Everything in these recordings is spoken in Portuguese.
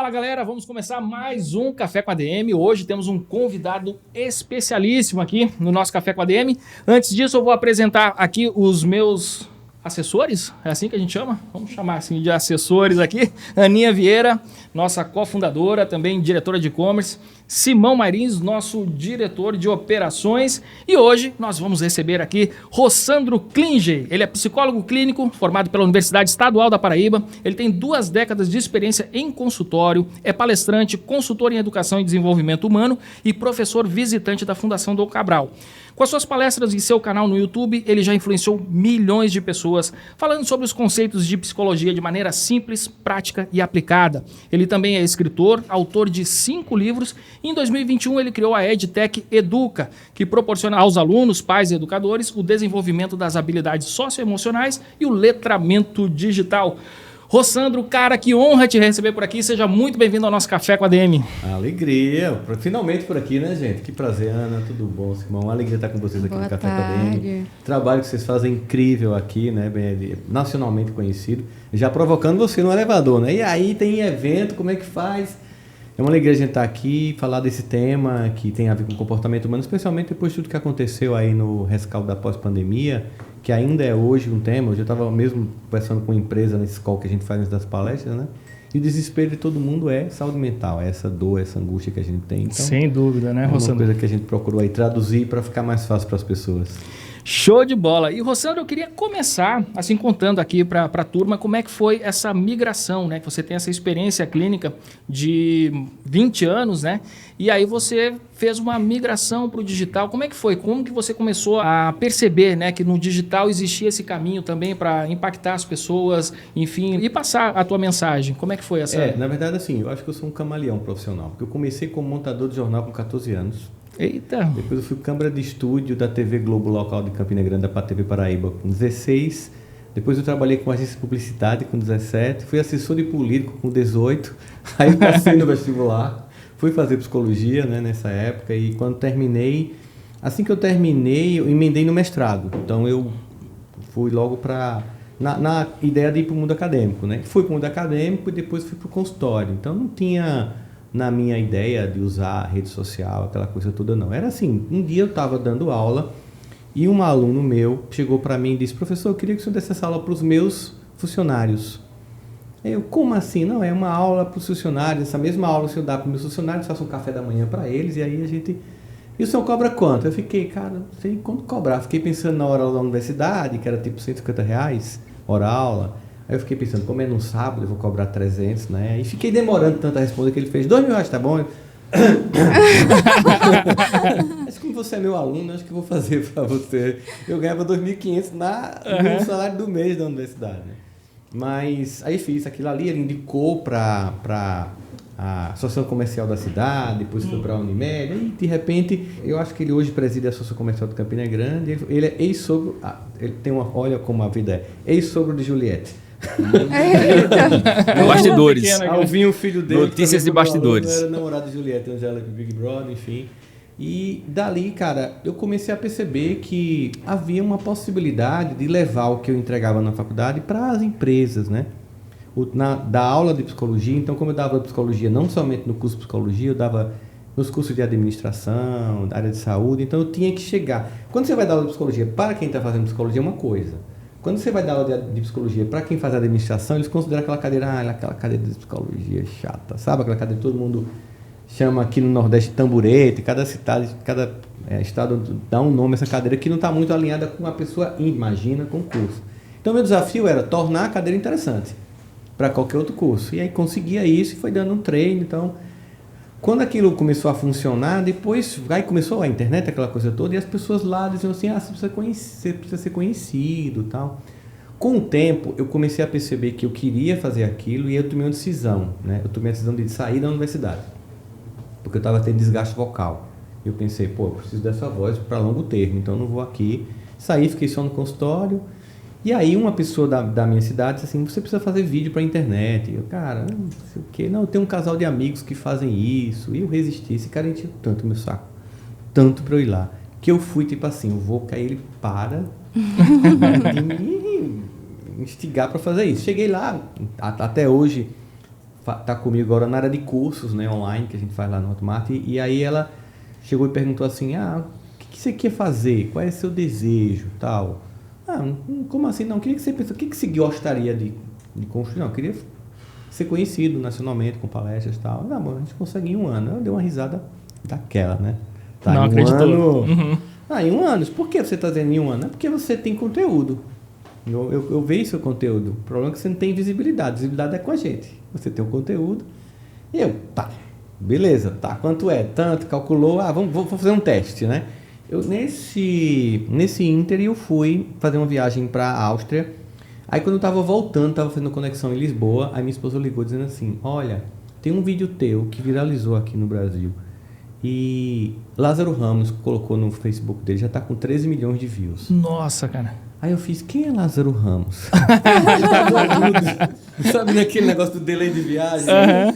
Fala galera, vamos começar mais um Café com ADM. Hoje temos um convidado especialíssimo aqui no nosso Café com ADM. Antes disso eu vou apresentar aqui os meus assessores, é assim que a gente chama? Vamos chamar assim de assessores aqui. Aninha Vieira, nossa cofundadora, também diretora de e-commerce. Simão Marins, nosso diretor de operações. E hoje nós vamos receber aqui Rossandro Klinger. Ele é psicólogo clínico, formado pela Universidade Estadual da Paraíba. Ele tem 2 décadas de experiência em consultório, é palestrante, consultor em educação e desenvolvimento humano e professor visitante da Fundação Dom Cabral. Com as suas palestras e seu canal no YouTube, ele já influenciou milhões de pessoas, falando sobre os conceitos de psicologia de maneira simples, prática e aplicada. Ele também é escritor, autor de 5 livros. Em 2021, ele criou a EdTech Educa, que proporciona aos alunos, pais e educadores o desenvolvimento das habilidades socioemocionais e o letramento digital. Rossandro, cara, que honra te receber por aqui. Seja muito bem-vindo ao nosso Café com a ADM. Alegria. Finalmente por aqui, né, gente? Que prazer, Ana. Tudo bom, Simão? Uma alegria estar com vocês aqui no Café com a ADM. O trabalho que vocês fazem é incrível aqui, né? Bem, nacionalmente conhecido. Já provocando você no elevador, né? E aí tem evento, como é que faz? É uma alegria a gente estar aqui, falar desse tema que tem a ver com comportamento humano, especialmente depois de tudo que aconteceu aí no rescaldo da pós-pandemia, que ainda é hoje um tema. Hoje eu estava mesmo conversando com uma empresa nesse call que a gente faz antes das palestras, né? E o desespero de todo mundo é saúde mental, é essa dor, essa angústia que a gente tem. Então, sem dúvida, né, Rossandro? É uma coisa que a gente procurou aí traduzir para ficar mais fácil para as pessoas. Show de bola! E, Rossandro, eu queria começar, assim, contando aqui para a turma como é que foi essa migração, né? Que você tem essa experiência clínica de 20 anos, né? E aí você fez uma migração para o digital. Como é que foi? Como que você começou a perceber, né, que no digital existia esse caminho também para impactar as pessoas, enfim, e passar a tua mensagem? Como é que foi essa? Na verdade, assim, eu acho que eu sou um camaleão profissional, porque eu comecei como montador de jornal com 14 anos. Eita! Depois eu fui câmara de estúdio da TV Globo local de Campina Grande, da TV Paraíba, com 16. Depois eu trabalhei com agência de publicidade com 17. Fui assessor de político com 18. Aí passei no vestibular. Fui fazer psicologia, né, nessa época. E quando terminei, assim que eu terminei, eu emendei no mestrado. Então eu fui logo para... Na ideia de ir para o mundo acadêmico, né? Fui para o mundo acadêmico e depois fui para o consultório. Então não tinha... na minha ideia de usar a rede social, aquela coisa toda, não. Era assim, um dia eu estava dando aula e um aluno meu chegou para mim e disse: professor, eu queria que o senhor desse essa aula para os meus funcionários. Eu, como assim? Não, é uma aula para os funcionários, essa mesma aula o senhor dá para os meus funcionários, faço um café da manhã para eles e aí a gente... E o senhor cobra quanto? Eu fiquei, cara, não sei quanto cobrar. Fiquei pensando na hora da universidade, que era tipo R$150, hora aula. Aí eu fiquei pensando, como é num sábado, eu vou cobrar 300, né? E fiquei demorando tanto a responder que ele fez R$2.000, tá bom? Mas como você é meu aluno, acho que vou fazer para você. Eu ganhava 2.500 no salário do mês da universidade, né? Mas aí fiz aquilo ali, ele indicou para a Associação Comercial da cidade, depois foi para a Unimed, e de repente, eu acho que ele hoje preside a Associação Comercial de Campina Grande, ele é ex-sogro, ele tem uma, olha como a vida é, ex-sogro de Juliette. Bastidores. Alvinho, o filho dele. Notícias de bastidores. Era namorado de Juliette, Angélica, Big Brother, enfim. E dali, cara, eu comecei a perceber que havia uma possibilidade de levar o que eu entregava na faculdade para as empresas, né? Da aula de psicologia, então como eu dava psicologia não somente no curso de psicologia, eu dava nos cursos de administração, da área de saúde, então eu tinha que chegar. Quando você vai dar aula de psicologia para quem está fazendo psicologia é uma coisa. Quando você vai dar aula de psicologia para quem faz administração, eles consideram aquela cadeira, aquela cadeira de psicologia chata, sabe? Aquela cadeira que todo mundo chama aqui no Nordeste tamborete, cada cidade, cada estado dá um nome a essa cadeira que não está muito alinhada com a pessoa imagina com o curso. Então meu desafio era tornar a cadeira interessante para qualquer outro curso. E aí conseguia isso e foi dando um treino. Então, quando aquilo começou a funcionar, depois aí começou a internet, aquela coisa toda, e as pessoas lá diziam assim, você precisa ser conhecido, tal. Com o tempo, eu comecei a perceber que eu queria fazer aquilo e eu tomei uma decisão, né? Eu tomei a decisão de sair da universidade, porque eu estava tendo desgaste vocal. Eu pensei, eu preciso dessa voz para longo termo, então eu não vou aqui. Saí, fiquei só no consultório. E aí uma pessoa da minha cidade disse assim, você precisa fazer vídeo para a internet. E eu, cara, não sei o quê. Não, eu tenho um casal de amigos que fazem isso. E eu resisti. Esse cara encheu tanto meu saco, tanto para eu ir lá, que eu fui tipo assim, eu vou, que aí ele para de me instigar para fazer isso. Cheguei lá, até hoje, tá comigo agora na área de cursos, né, online, que a gente faz lá no Hotmart. E aí ela chegou e perguntou assim, o que você quer fazer? Qual é o seu desejo? Tal. Como assim? Não, queria que você pensasse, o que você gostaria de construir? Não, eu queria ser conhecido nacionalmente com palestras e tal. Bom, a gente consegue em 1 ano. Eu dei uma risada daquela, né? Tá, não acreditou. Em 1 ano. Por que você está dizendo em 1 ano? É porque você tem conteúdo. Eu vejo seu conteúdo. O problema é que você não tem visibilidade. Visibilidade é com a gente. Você tem o conteúdo. E beleza, quanto é? Tanto, calculou. Vou fazer um teste, né? Nesse ínter eu fui fazer uma viagem para a Áustria. Aí quando eu estava voltando, estava fazendo conexão em Lisboa, aí minha esposa ligou dizendo assim, olha, tem um vídeo teu que viralizou aqui no Brasil e Lázaro Ramos colocou no Facebook dele, já está com 13 milhões de views. Nossa, cara. Aí eu fiz, quem é Lázaro Ramos? Sabe naquele negócio do delay de viagem?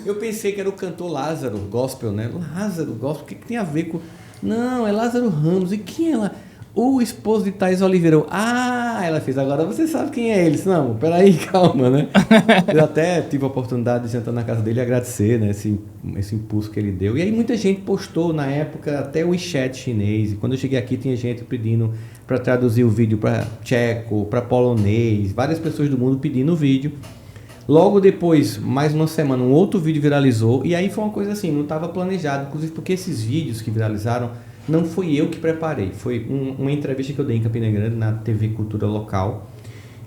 Eu pensei que era o cantor Lázaro, gospel, né? Lázaro, gospel, o que tem a ver com... Não, é Lázaro Ramos. E quem é lá? O esposo de Thaís Oliveira. Ela fez, agora você sabe quem é ele. Não, peraí, calma, né? Eu até tive a oportunidade de sentar na casa dele e agradecer, né, esse impulso que ele deu. E aí muita gente postou na época até o WeChat chinês. E quando eu cheguei aqui tinha gente pedindo para traduzir o vídeo para tcheco, para polonês. Várias pessoas do mundo pedindo o vídeo. Logo depois, mais uma semana, um outro vídeo viralizou. E aí foi uma coisa assim, não estava planejado. Inclusive porque esses vídeos que viralizaram não fui eu que preparei. Foi uma entrevista que eu dei em Campina Grande, na TV Cultura Local.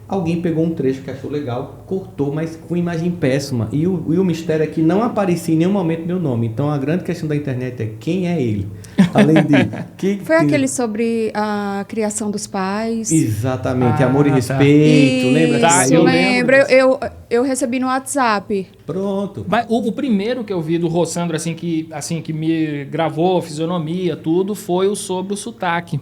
Alguém pegou um trecho que achou legal, cortou, mas com imagem péssima. E o mistério é que não aparecia em nenhum momento meu nome. Então a grande questão da internet é quem é ele. Além de... Foi aquele sobre a criação dos pais. Exatamente, amor e respeito. Isso, lembra? Eu lembro. Eu recebi no WhatsApp. Pronto. Mas o primeiro que eu vi do Rossandro, assim, que me gravou, fisionomia, tudo, foi o sobre o sotaque.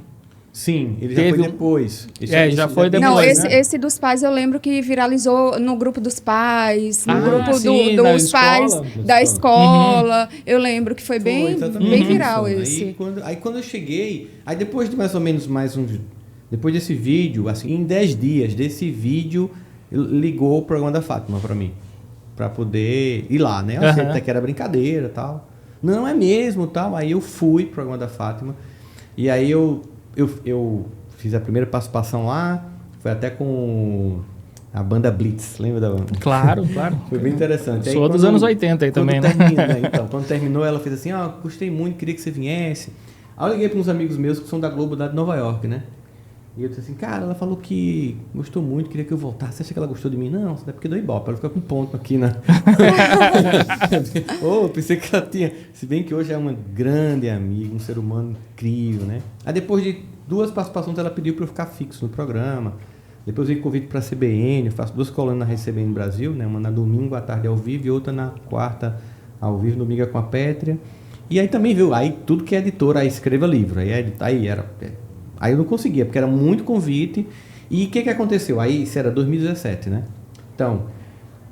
Sim, ele já foi depois. Já foi depois. Não, né? esse dos pais eu lembro que viralizou no grupo dos pais, no grupo sim, dos pais da escola. Uhum. Eu lembro que foi bem viral esse. Aí quando eu cheguei, aí depois de mais ou menos depois desse vídeo, assim, em 10 dias desse vídeo, ligou o programa da Fátima para mim, para poder ir lá, né? Eu achei até que era brincadeira, tal. Não é mesmo, tal. Aí eu fui pro programa da Fátima e aí eu fiz a primeira participação lá, foi até com a banda Blitz, lembra da banda? Claro. Foi bem interessante. Sou dos anos 80 aí também, né? Então, quando terminou, ela fez assim, gostei muito, queria que você viesse. Aí eu liguei para uns amigos meus que são da Globo, lá de Nova York, né? E eu disse assim, cara, ela falou que gostou muito, queria que eu voltasse. Você acha que ela gostou de mim? Não, é porque deu ibope. Ela fica com ponto aqui, né? Pensei que ela tinha... Se bem que hoje é uma grande amiga, um ser humano incrível, né? Aí depois de 2 participações, ela pediu para eu ficar fixo no programa. Depois eu convite para a CBN, eu faço 2 colunas na CBN Brasil, né? Uma na domingo à tarde ao vivo e outra na quarta ao vivo, no Miga com a Pétria. E aí também, viu? Aí tudo que é editora, aí escreva livro. Aí eu não conseguia, porque era muito convite. E o que aconteceu? Aí isso era 2017, né? Então,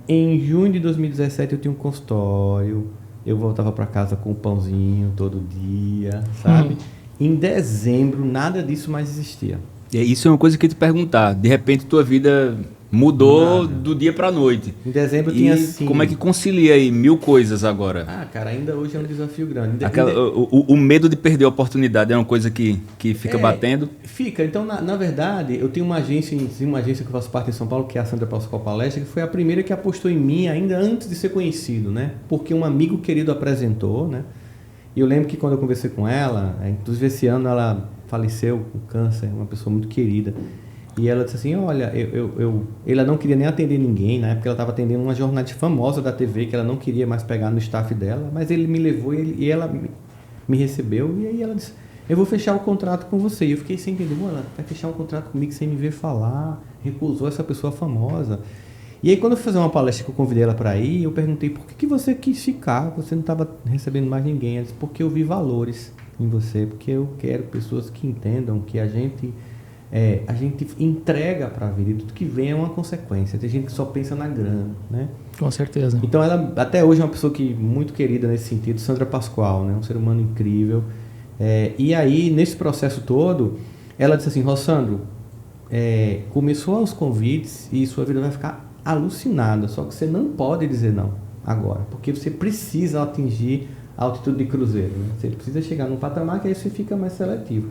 em junho de 2017 eu tinha um consultório, eu voltava para casa com um pãozinho todo dia, sabe? Em dezembro, nada disso mais existia. Isso é uma coisa que eu ia te perguntar. De repente, tua vida mudou do dia para a noite. Em dezembro eu tinha assim... Como é que concilia aí 1000 coisas agora? Cara, ainda hoje é um desafio grande. O medo de perder a oportunidade é uma coisa que fica batendo? Fica. Então, na verdade, eu tenho uma agência que eu faço parte em São Paulo, que é a Sandra Pascoal Palestra, que foi a primeira que apostou em mim ainda antes de ser conhecido, né? Porque um amigo querido apresentou, né? E eu lembro que quando eu conversei com ela, inclusive esse ano ela faleceu com câncer, uma pessoa muito querida. E ela disse assim, olha, ela não queria nem atender ninguém, na época ela estava atendendo uma jornalista famosa da TV, que ela não queria mais pegar no staff dela, mas ele me levou e ela me recebeu, e aí ela disse, eu vou fechar o contrato com você. E eu fiquei sem entender, ela vai fechar um contrato comigo sem me ver falar, recusou essa pessoa famosa. E aí quando eu fui fazer uma palestra que eu convidei ela para ir, eu perguntei, por que você quis ficar? Você não estava recebendo mais ninguém. Ela disse, porque eu vi valores em você, porque eu quero pessoas que entendam que a gente entrega para a vida e tudo que vem é uma consequência. Tem gente que só pensa na grana, né? Com certeza. Então ela até hoje é uma pessoa muito querida nesse sentido, Sandra Pascoal, né? Um ser humano incrível. E aí, nesse processo todo, ela disse assim, Rossandro, começou os convites e sua vida vai ficar alucinada, só que você não pode dizer não. agora, porque você precisa atingir a altitude de cruzeiro, né? Você precisa chegar num patamar que aí você fica mais seletivo.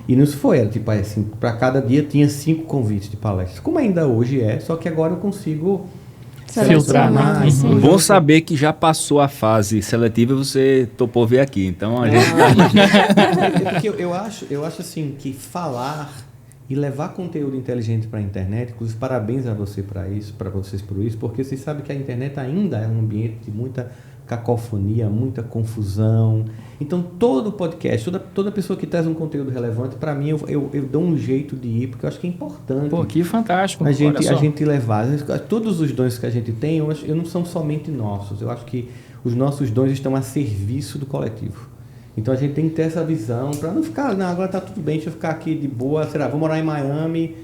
E não foi, era tipo assim, para cada dia tinha 5 convites de palestras, como ainda hoje é, só que agora eu consigo filtrar mais. Bom saber que já passou a fase seletiva e você topou vir aqui. Então a gente porque eu acho assim que falar e levar conteúdo inteligente para a internet, inclusive parabéns a você para isso, para vocês por isso, porque vocês sabem que a internet ainda é um ambiente de muita cacofonia, muita confusão. Então todo podcast, toda pessoa que traz um conteúdo relevante, para mim eu dou um jeito de ir, porque eu acho que é importante. Pô, que fantástico. A gente levar. Todos os dons que a gente tem, eu não são somente nossos. Eu acho que os nossos dons estão a serviço do coletivo. Então a gente tem que ter essa visão para não ficar, não, agora tá tudo bem, deixa eu ficar aqui de boa, será, vou morar em Miami.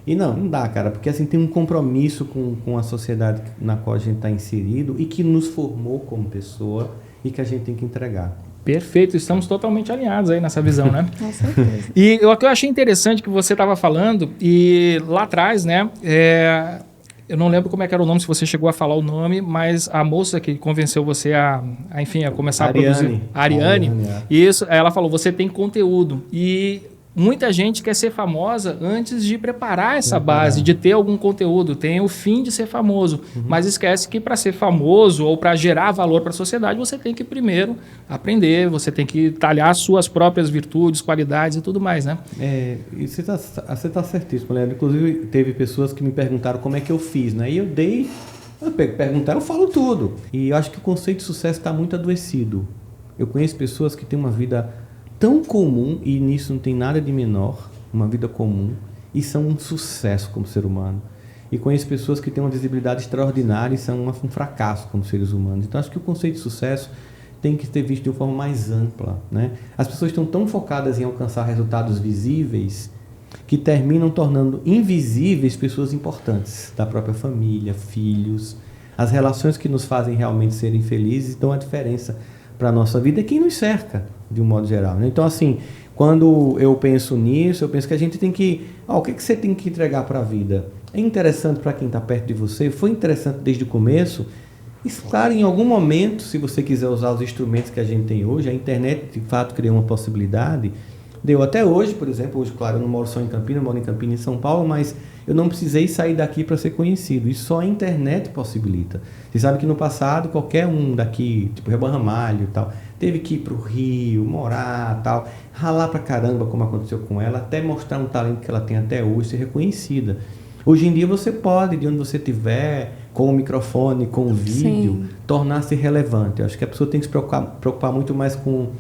E não dá, cara, porque assim tem um compromisso com a sociedade na qual a gente está inserido e que nos formou como pessoa e que a gente tem que entregar. Perfeito, estamos totalmente alinhados aí nessa visão, né? Com certeza. E o que eu achei interessante que você estava falando, e lá atrás, né, eu não lembro como é que era o nome, se você chegou a falar o nome, mas a moça que convenceu você enfim, a começar a produzir, a Ariane, isso, ela falou, você tem conteúdo, e muita gente quer ser famosa antes de preparar essa base, de ter algum conteúdo, tem o fim de ser famoso, mas esquece que para ser famoso ou para gerar valor para a sociedade, você tem que primeiro aprender, você tem que talhar as suas próprias virtudes, qualidades e tudo mais, né? E você tá certíssimo, Leandro. Inclusive, teve pessoas que me perguntaram como é que eu fiz, né? E eu perguntar, eu falo tudo. E eu acho que o conceito de sucesso está muito adoecido. Eu conheço pessoas que têm uma vida tão comum, e nisso não tem nada de menor, uma vida comum, e são um sucesso como ser humano. E conheço pessoas que têm uma visibilidade extraordinária e são um fracasso como seres humanos. Então, acho que o conceito de sucesso tem que ser visto de uma forma mais ampla, né? As pessoas estão tão focadas em alcançar resultados visíveis que terminam tornando invisíveis pessoas importantes da própria família, filhos. As relações que nos fazem realmente serem felizes dão a diferença para a nossa vida é quem nos cerca, de um modo geral, né? Então, assim, quando eu penso nisso, eu penso que a gente tem que... o que você tem que entregar para a vida? É interessante para quem está perto de você? Foi interessante desde o começo? E, claro, em algum momento, se você quiser usar os instrumentos que a gente tem hoje, a internet, de fato, criou uma possibilidade. Deu até hoje, por exemplo, hoje, claro, eu não moro só em Campinas, eu moro em Campinas e São Paulo, mas eu não precisei sair daqui para ser conhecido. Isso só a internet possibilita. Você sabe que no passado, qualquer um daqui, tipo Reba Ramalho e tal, teve que ir para o Rio, morar tal, ralar pra caramba, como aconteceu com ela, até mostrar um talento que ela tem até hoje, ser reconhecida. Hoje em dia você pode, de onde você estiver, com o microfone, com o vídeo, tornar-se relevante. Eu acho que a pessoa tem que se preocupar muito mais com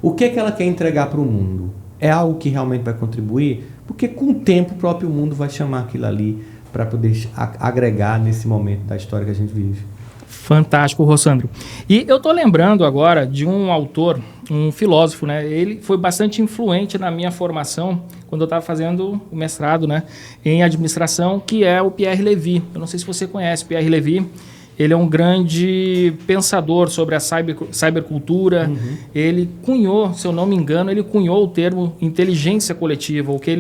o que é que ela quer entregar para o mundo. É algo que realmente vai contribuir? Porque com o tempo o próprio mundo vai chamar aquilo ali para poder agregar nesse momento da história que a gente vive. Fantástico, Rossandro. E eu estou lembrando agora de um autor, um filósofo, né? Ele foi bastante influente na minha formação quando eu estava fazendo o mestrado, né, em administração, que é o Pierre Levy. Eu não sei se você conhece Pierre Levy. Ele é um grande pensador sobre a cybercultura. Ele cunhou, se eu não me engano, ele cunhou o termo inteligência coletiva, o que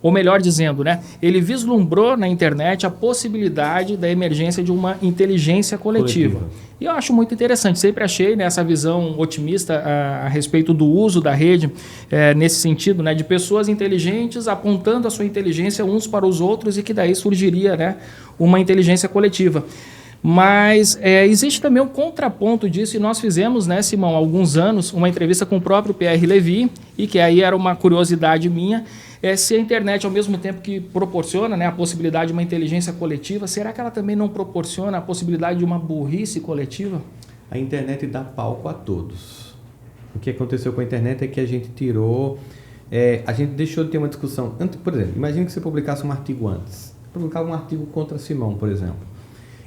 ou melhor dizendo, né, ele vislumbrou na internet a possibilidade da emergência de uma inteligência coletiva. E eu acho muito interessante, sempre achei, né, essa visão otimista a respeito do uso da rede, nesse sentido, né, de pessoas inteligentes apontando a sua inteligência uns para os outros e que daí surgiria, né, uma inteligência coletiva. Mas existe também um contraponto disso e nós fizemos, né, Simão, há alguns anos, uma entrevista com o próprio Pierre Levy e que aí era uma curiosidade minha, se a internet, ao mesmo tempo que proporciona, né, a possibilidade de uma inteligência coletiva, será que ela também não proporciona a possibilidade de uma burrice coletiva? A internet dá palco a todos. O que aconteceu com a internet é que a gente tirou... a gente deixou de ter uma discussão. Por exemplo, imagine que você publicasse um artigo antes. Publicava um artigo contra Simão, por exemplo.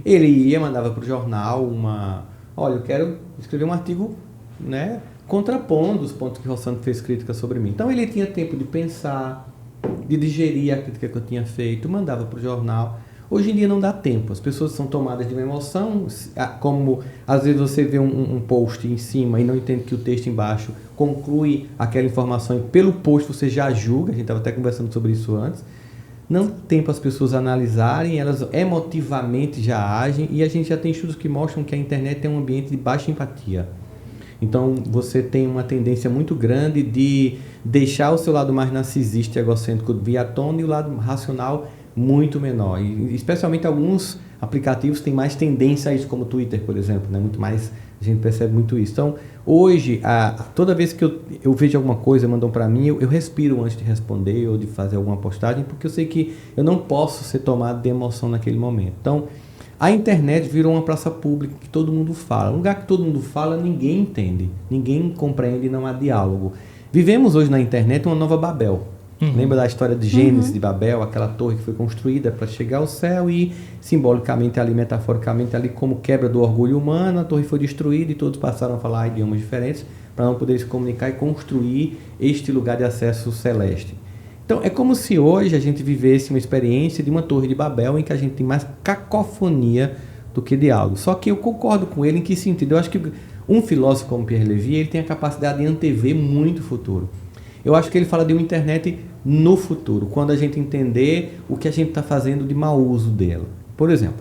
Ele mandava para o jornal olha, eu quero escrever um artigo, né, contrapondo os pontos que o Rossandro fez crítica sobre mim. Então ele tinha tempo de pensar, de digerir a crítica que eu tinha feito, mandava para o jornal. Hoje em dia não dá tempo, as pessoas são tomadas de uma emoção, como às vezes você vê um post em cima e não entende que o texto embaixo conclui aquela informação e pelo post você já julga, a gente estava até conversando sobre isso antes. não tem tempo as pessoas analisarem, elas emotivamente já agem, e a gente já tem estudos que mostram que a internet é um ambiente de baixa empatia. Então, você tem uma tendência muito grande de deixar o seu lado mais narcisista e egocêntrico vir à tona e o lado racional muito menor. E, especialmente alguns aplicativos têm mais tendência a isso, como o Twitter, por exemplo, né? Muito mais, a gente percebe muito isso. Então, hoje, toda vez que eu vejo alguma coisa, mandam para mim, eu respiro antes de responder ou de fazer alguma postagem, porque eu sei que eu não posso ser tomado de emoção naquele momento. Então, a internet virou uma praça pública que todo mundo fala. Um lugar que todo mundo fala, ninguém entende. Ninguém compreende, não há diálogo. Vivemos hoje na internet uma nova Babel. Lembra da história de Gênesis de Babel? Aquela torre que foi construída para chegar ao céu e, simbolicamente ali, metaforicamente ali, como quebra do orgulho humano, a torre foi destruída e todos passaram a falar idiomas diferentes para não poder se comunicar e construir este lugar de acesso celeste. Então, é como se hoje a gente vivesse uma experiência de uma torre de Babel em que a gente tem mais cacofonia do que diálogo. Só que eu concordo com ele em que sentido? Eu acho que um filósofo como Pierre Levy, ele tem a capacidade de antever muito o futuro. Eu acho que ele fala de uma internet no futuro, quando a gente entender o que a gente está fazendo de mau uso dela. Por exemplo,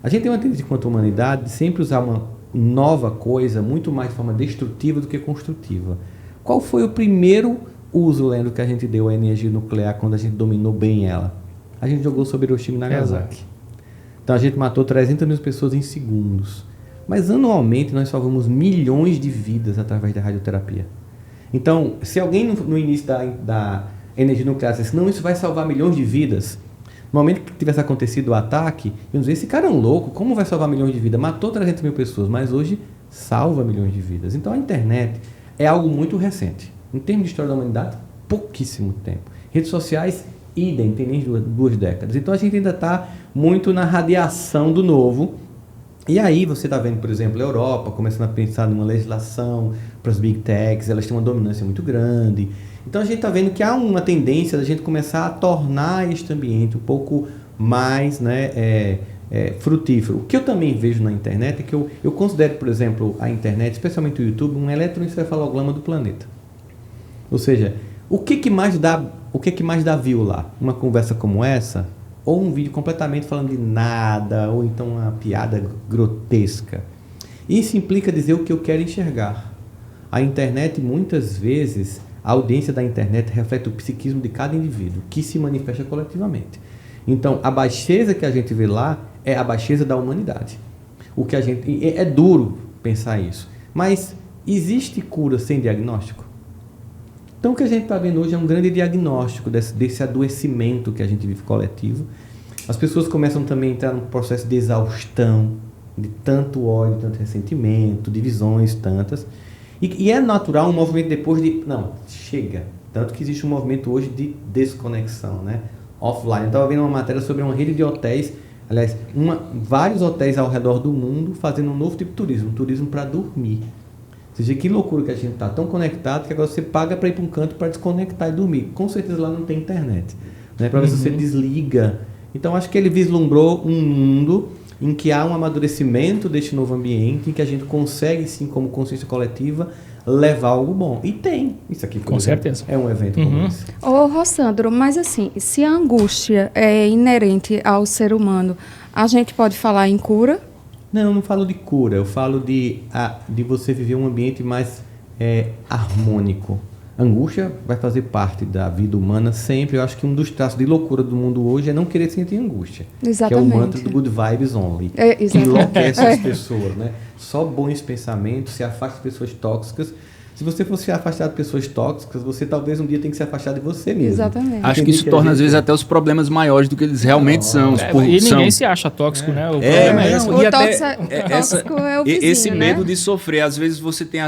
a gente tem uma tendência enquanto humanidade de sempre usar uma nova coisa muito mais de forma destrutiva do que construtiva. Qual foi o primeiro uso, Leandro, que a gente deu à energia nuclear quando a gente dominou bem ela? A gente jogou sobre Hiroshima e Nagasaki. Então a gente matou 300 mil pessoas em segundos. Mas anualmente nós salvamos milhões de vidas através da radioterapia. Então, se alguém no início da energia nuclear dissesse, não, isso vai salvar milhões de vidas, no momento que tivesse acontecido o ataque, iam dizer, esse cara é um louco, como vai salvar milhões de vidas? Matou 300 mil pessoas, mas hoje salva milhões de vidas. Então a internet é algo muito recente. Em termos de história da humanidade, pouquíssimo tempo. Redes sociais, idem, tem nem 2 décadas. Então a gente ainda está muito na radiação do novo. E aí você está vendo, por exemplo, a Europa começando a pensar numa legislação para as big techs, elas têm uma dominância muito grande. Então a gente está vendo que há uma tendência da gente começar a tornar este ambiente um pouco mais, né, frutífero. O que eu também vejo na internet é que eu considero, por exemplo, a internet, especialmente o YouTube, um eletroencefalograma do planeta. Ou seja, o que mais dá view lá? Uma conversa como essa? Ou um vídeo completamente falando de nada, ou então uma piada grotesca. Isso implica dizer o que eu quero enxergar. A internet, muitas vezes, a audiência da internet reflete o psiquismo de cada indivíduo, que se manifesta coletivamente. Então, a baixeza que a gente vê lá é a baixeza da humanidade. É duro pensar isso, mas existe cura sem diagnóstico? Então, o que a gente está vendo hoje é um grande diagnóstico desse adoecimento que a gente vive coletivo. As pessoas começam também a entrar num processo de exaustão, de tanto ódio, tanto ressentimento, divisões tantas. E é natural um movimento depois de... Não, chega. Tanto que existe um movimento hoje de desconexão, né? Offline. Eu estava vendo uma matéria sobre uma rede de hotéis, aliás, vários hotéis ao redor do mundo fazendo um novo tipo de turismo para dormir. Ou seja, que loucura que a gente está tão conectado que agora você paga para ir para um canto para desconectar e dormir. Com certeza lá não tem internet, né? Para ver se você desliga. Então acho que ele vislumbrou um mundo em que há um amadurecimento deste novo ambiente, em que a gente consegue sim, como consciência coletiva, levar algo bom. E tem. Isso aqui, por Com exemplo, certeza. é um evento como esse. Ô, Rossandro, mas assim, se a angústia é inerente ao ser humano, a gente pode falar em cura? Não, eu não falo de cura, eu falo de você viver um ambiente mais harmônico. Angústia vai fazer parte da vida humana sempre. Eu acho que um dos traços de loucura do mundo hoje é não querer sentir angústia. Exatamente. Que é o mantra do good vibes only. Que Exatamente. enlouquece as pessoas, né? Só bons pensamentos, se afasta de pessoas tóxicas. Se você for se afastar de pessoas tóxicas, você talvez um dia tenha que se afastar de você mesmo. Exatamente. Acho que isso torna, às vezes, até os problemas maiores do que eles realmente são. E ninguém se acha tóxico, né? O problema é esse. O E até tóxico é o vizinho, esse medo né? de sofrer. Às vezes você tem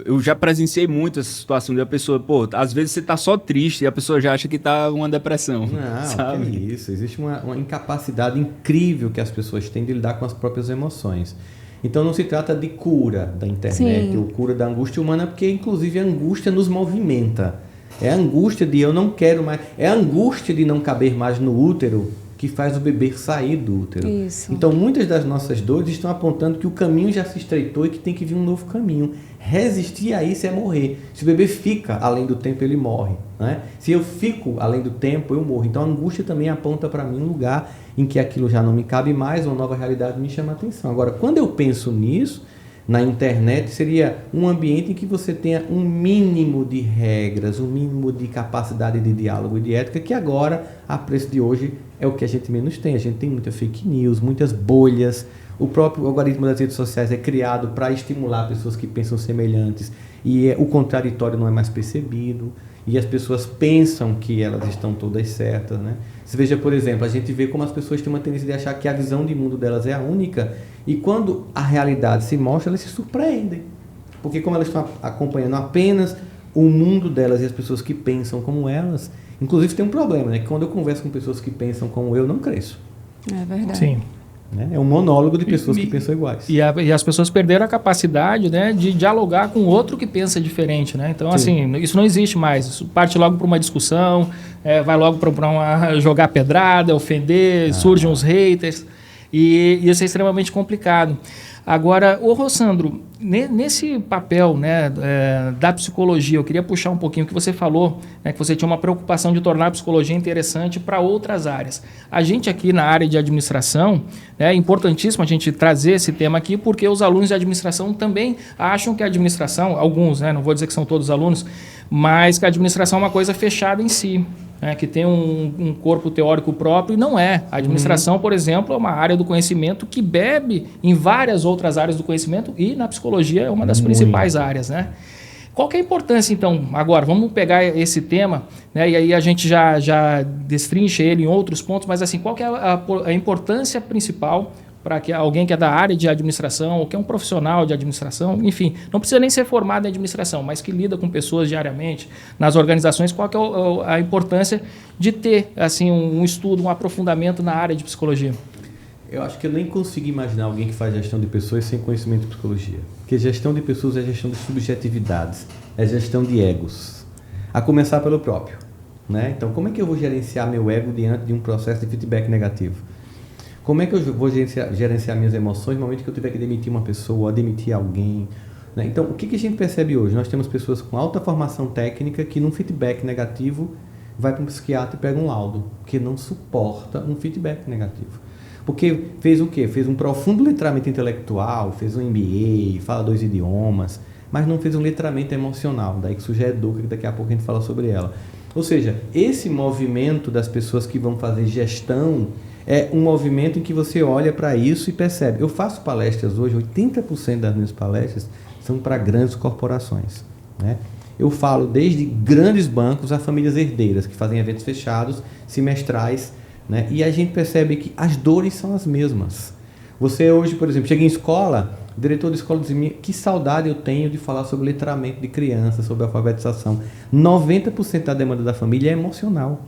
eu já presenciei muito essa situação de a pessoa, pô, às vezes você tá só triste e a pessoa já acha que tá uma depressão. Não, sabe? que isso. Existe uma incapacidade incrível que as pessoas têm de lidar com as próprias emoções. Então não se trata de cura da internet, Sim. ou cura da angústia humana, porque inclusive a angústia nos movimenta. É a angústia de eu não quero mais, é a angústia de não caber mais no útero que faz o bebê sair do útero. Isso. Então, muitas das nossas dores estão apontando que o caminho já se estreitou e que tem que vir um novo caminho. Resistir a isso é morrer. Se o bebê fica além do tempo, ele morre, né? Se eu fico além do tempo, eu morro. Então, a angústia também aponta para mim um lugar em que aquilo já não me cabe mais, uma nova realidade me chama a atenção. Agora, quando eu penso nisso, na internet, seria um ambiente em que você tenha um mínimo de regras, um mínimo de capacidade de diálogo e de ética, que agora, a preço de hoje, é o que a gente menos tem. A gente tem muita fake news, muitas bolhas. O próprio algoritmo das redes sociais é criado para estimular pessoas que pensam semelhantes e o contraditório não é mais percebido. E as pessoas pensam que elas estão todas certas, né? Você veja, por exemplo, a gente vê como as pessoas têm uma tendência de achar que a visão de mundo delas é a única e quando a realidade se mostra, elas se surpreendem. Porque como elas estão acompanhando apenas o mundo delas e as pessoas que pensam como elas, inclusive tem um problema, né? Que quando eu converso com pessoas que pensam como eu, não cresço. É verdade. Sim. Né? É um monólogo de pessoas que pensam iguais. E as pessoas perderam a capacidade, né, de dialogar com outro que pensa diferente, né? Então, Sim. assim, isso não existe mais. Isso parte logo para uma discussão, vai logo para jogar pedrada, ofender, surgem os haters. E isso é extremamente complicado. Agora, ô Rossandro, nesse papel, né, da psicologia, eu queria puxar um pouquinho o que você falou, né, que você tinha uma preocupação de tornar a psicologia interessante para outras áreas. A gente aqui na área de administração, é importantíssimo a gente trazer esse tema aqui, porque os alunos de administração também acham que a administração, alguns, né, não vou dizer que são todos alunos, mas que a administração é uma coisa fechada em si. Que tem um corpo teórico próprio, e não é. A administração, por exemplo, é uma área do conhecimento que bebe em várias outras áreas do conhecimento e na psicologia é uma das principais áreas, né? Qual que é a importância, então? Agora, vamos pegar esse tema, né, e aí a gente já destrincha ele em outros pontos, mas assim, qual que é a importância principal para que alguém que é da área de administração, ou que é um profissional de administração, enfim, não precisa nem ser formado em administração, mas que lida com pessoas diariamente nas organizações, qual que é a importância de ter assim, um estudo, um aprofundamento na área de psicologia? Eu acho que eu nem consigo imaginar alguém que faz gestão de pessoas sem conhecimento de psicologia. Porque gestão de pessoas é gestão de subjetividades, é gestão de egos. A começar pelo próprio, né? Então, como é que eu vou gerenciar meu ego diante de um processo de feedback negativo? Como é que eu vou gerenciar minhas emoções no momento que eu tiver que demitir uma pessoa ou demitir alguém? Né? Então, o que a gente percebe hoje? Nós temos pessoas com alta formação técnica que num feedback negativo vai para um psiquiatra e pega um laudo, porque não suporta um feedback negativo. Porque fez o quê? Fez um profundo letramento intelectual, fez um MBA, fala 2 idiomas, mas não fez um letramento emocional. Daí que surge a Educa, que daqui a pouco a gente fala sobre ela. Ou seja, esse movimento das pessoas que vão fazer gestão é um movimento em que você olha para isso e percebe. Eu faço palestras hoje, 80% das minhas palestras são para grandes corporações, né? Eu falo desde grandes bancos a famílias herdeiras, que fazem eventos fechados, semestrais, né? E a gente percebe que as dores são as mesmas. Você hoje, por exemplo, chega em escola, o diretor da escola diz: que saudade eu tenho de falar sobre letramento de crianças, sobre alfabetização. 90% da demanda da família é emocional.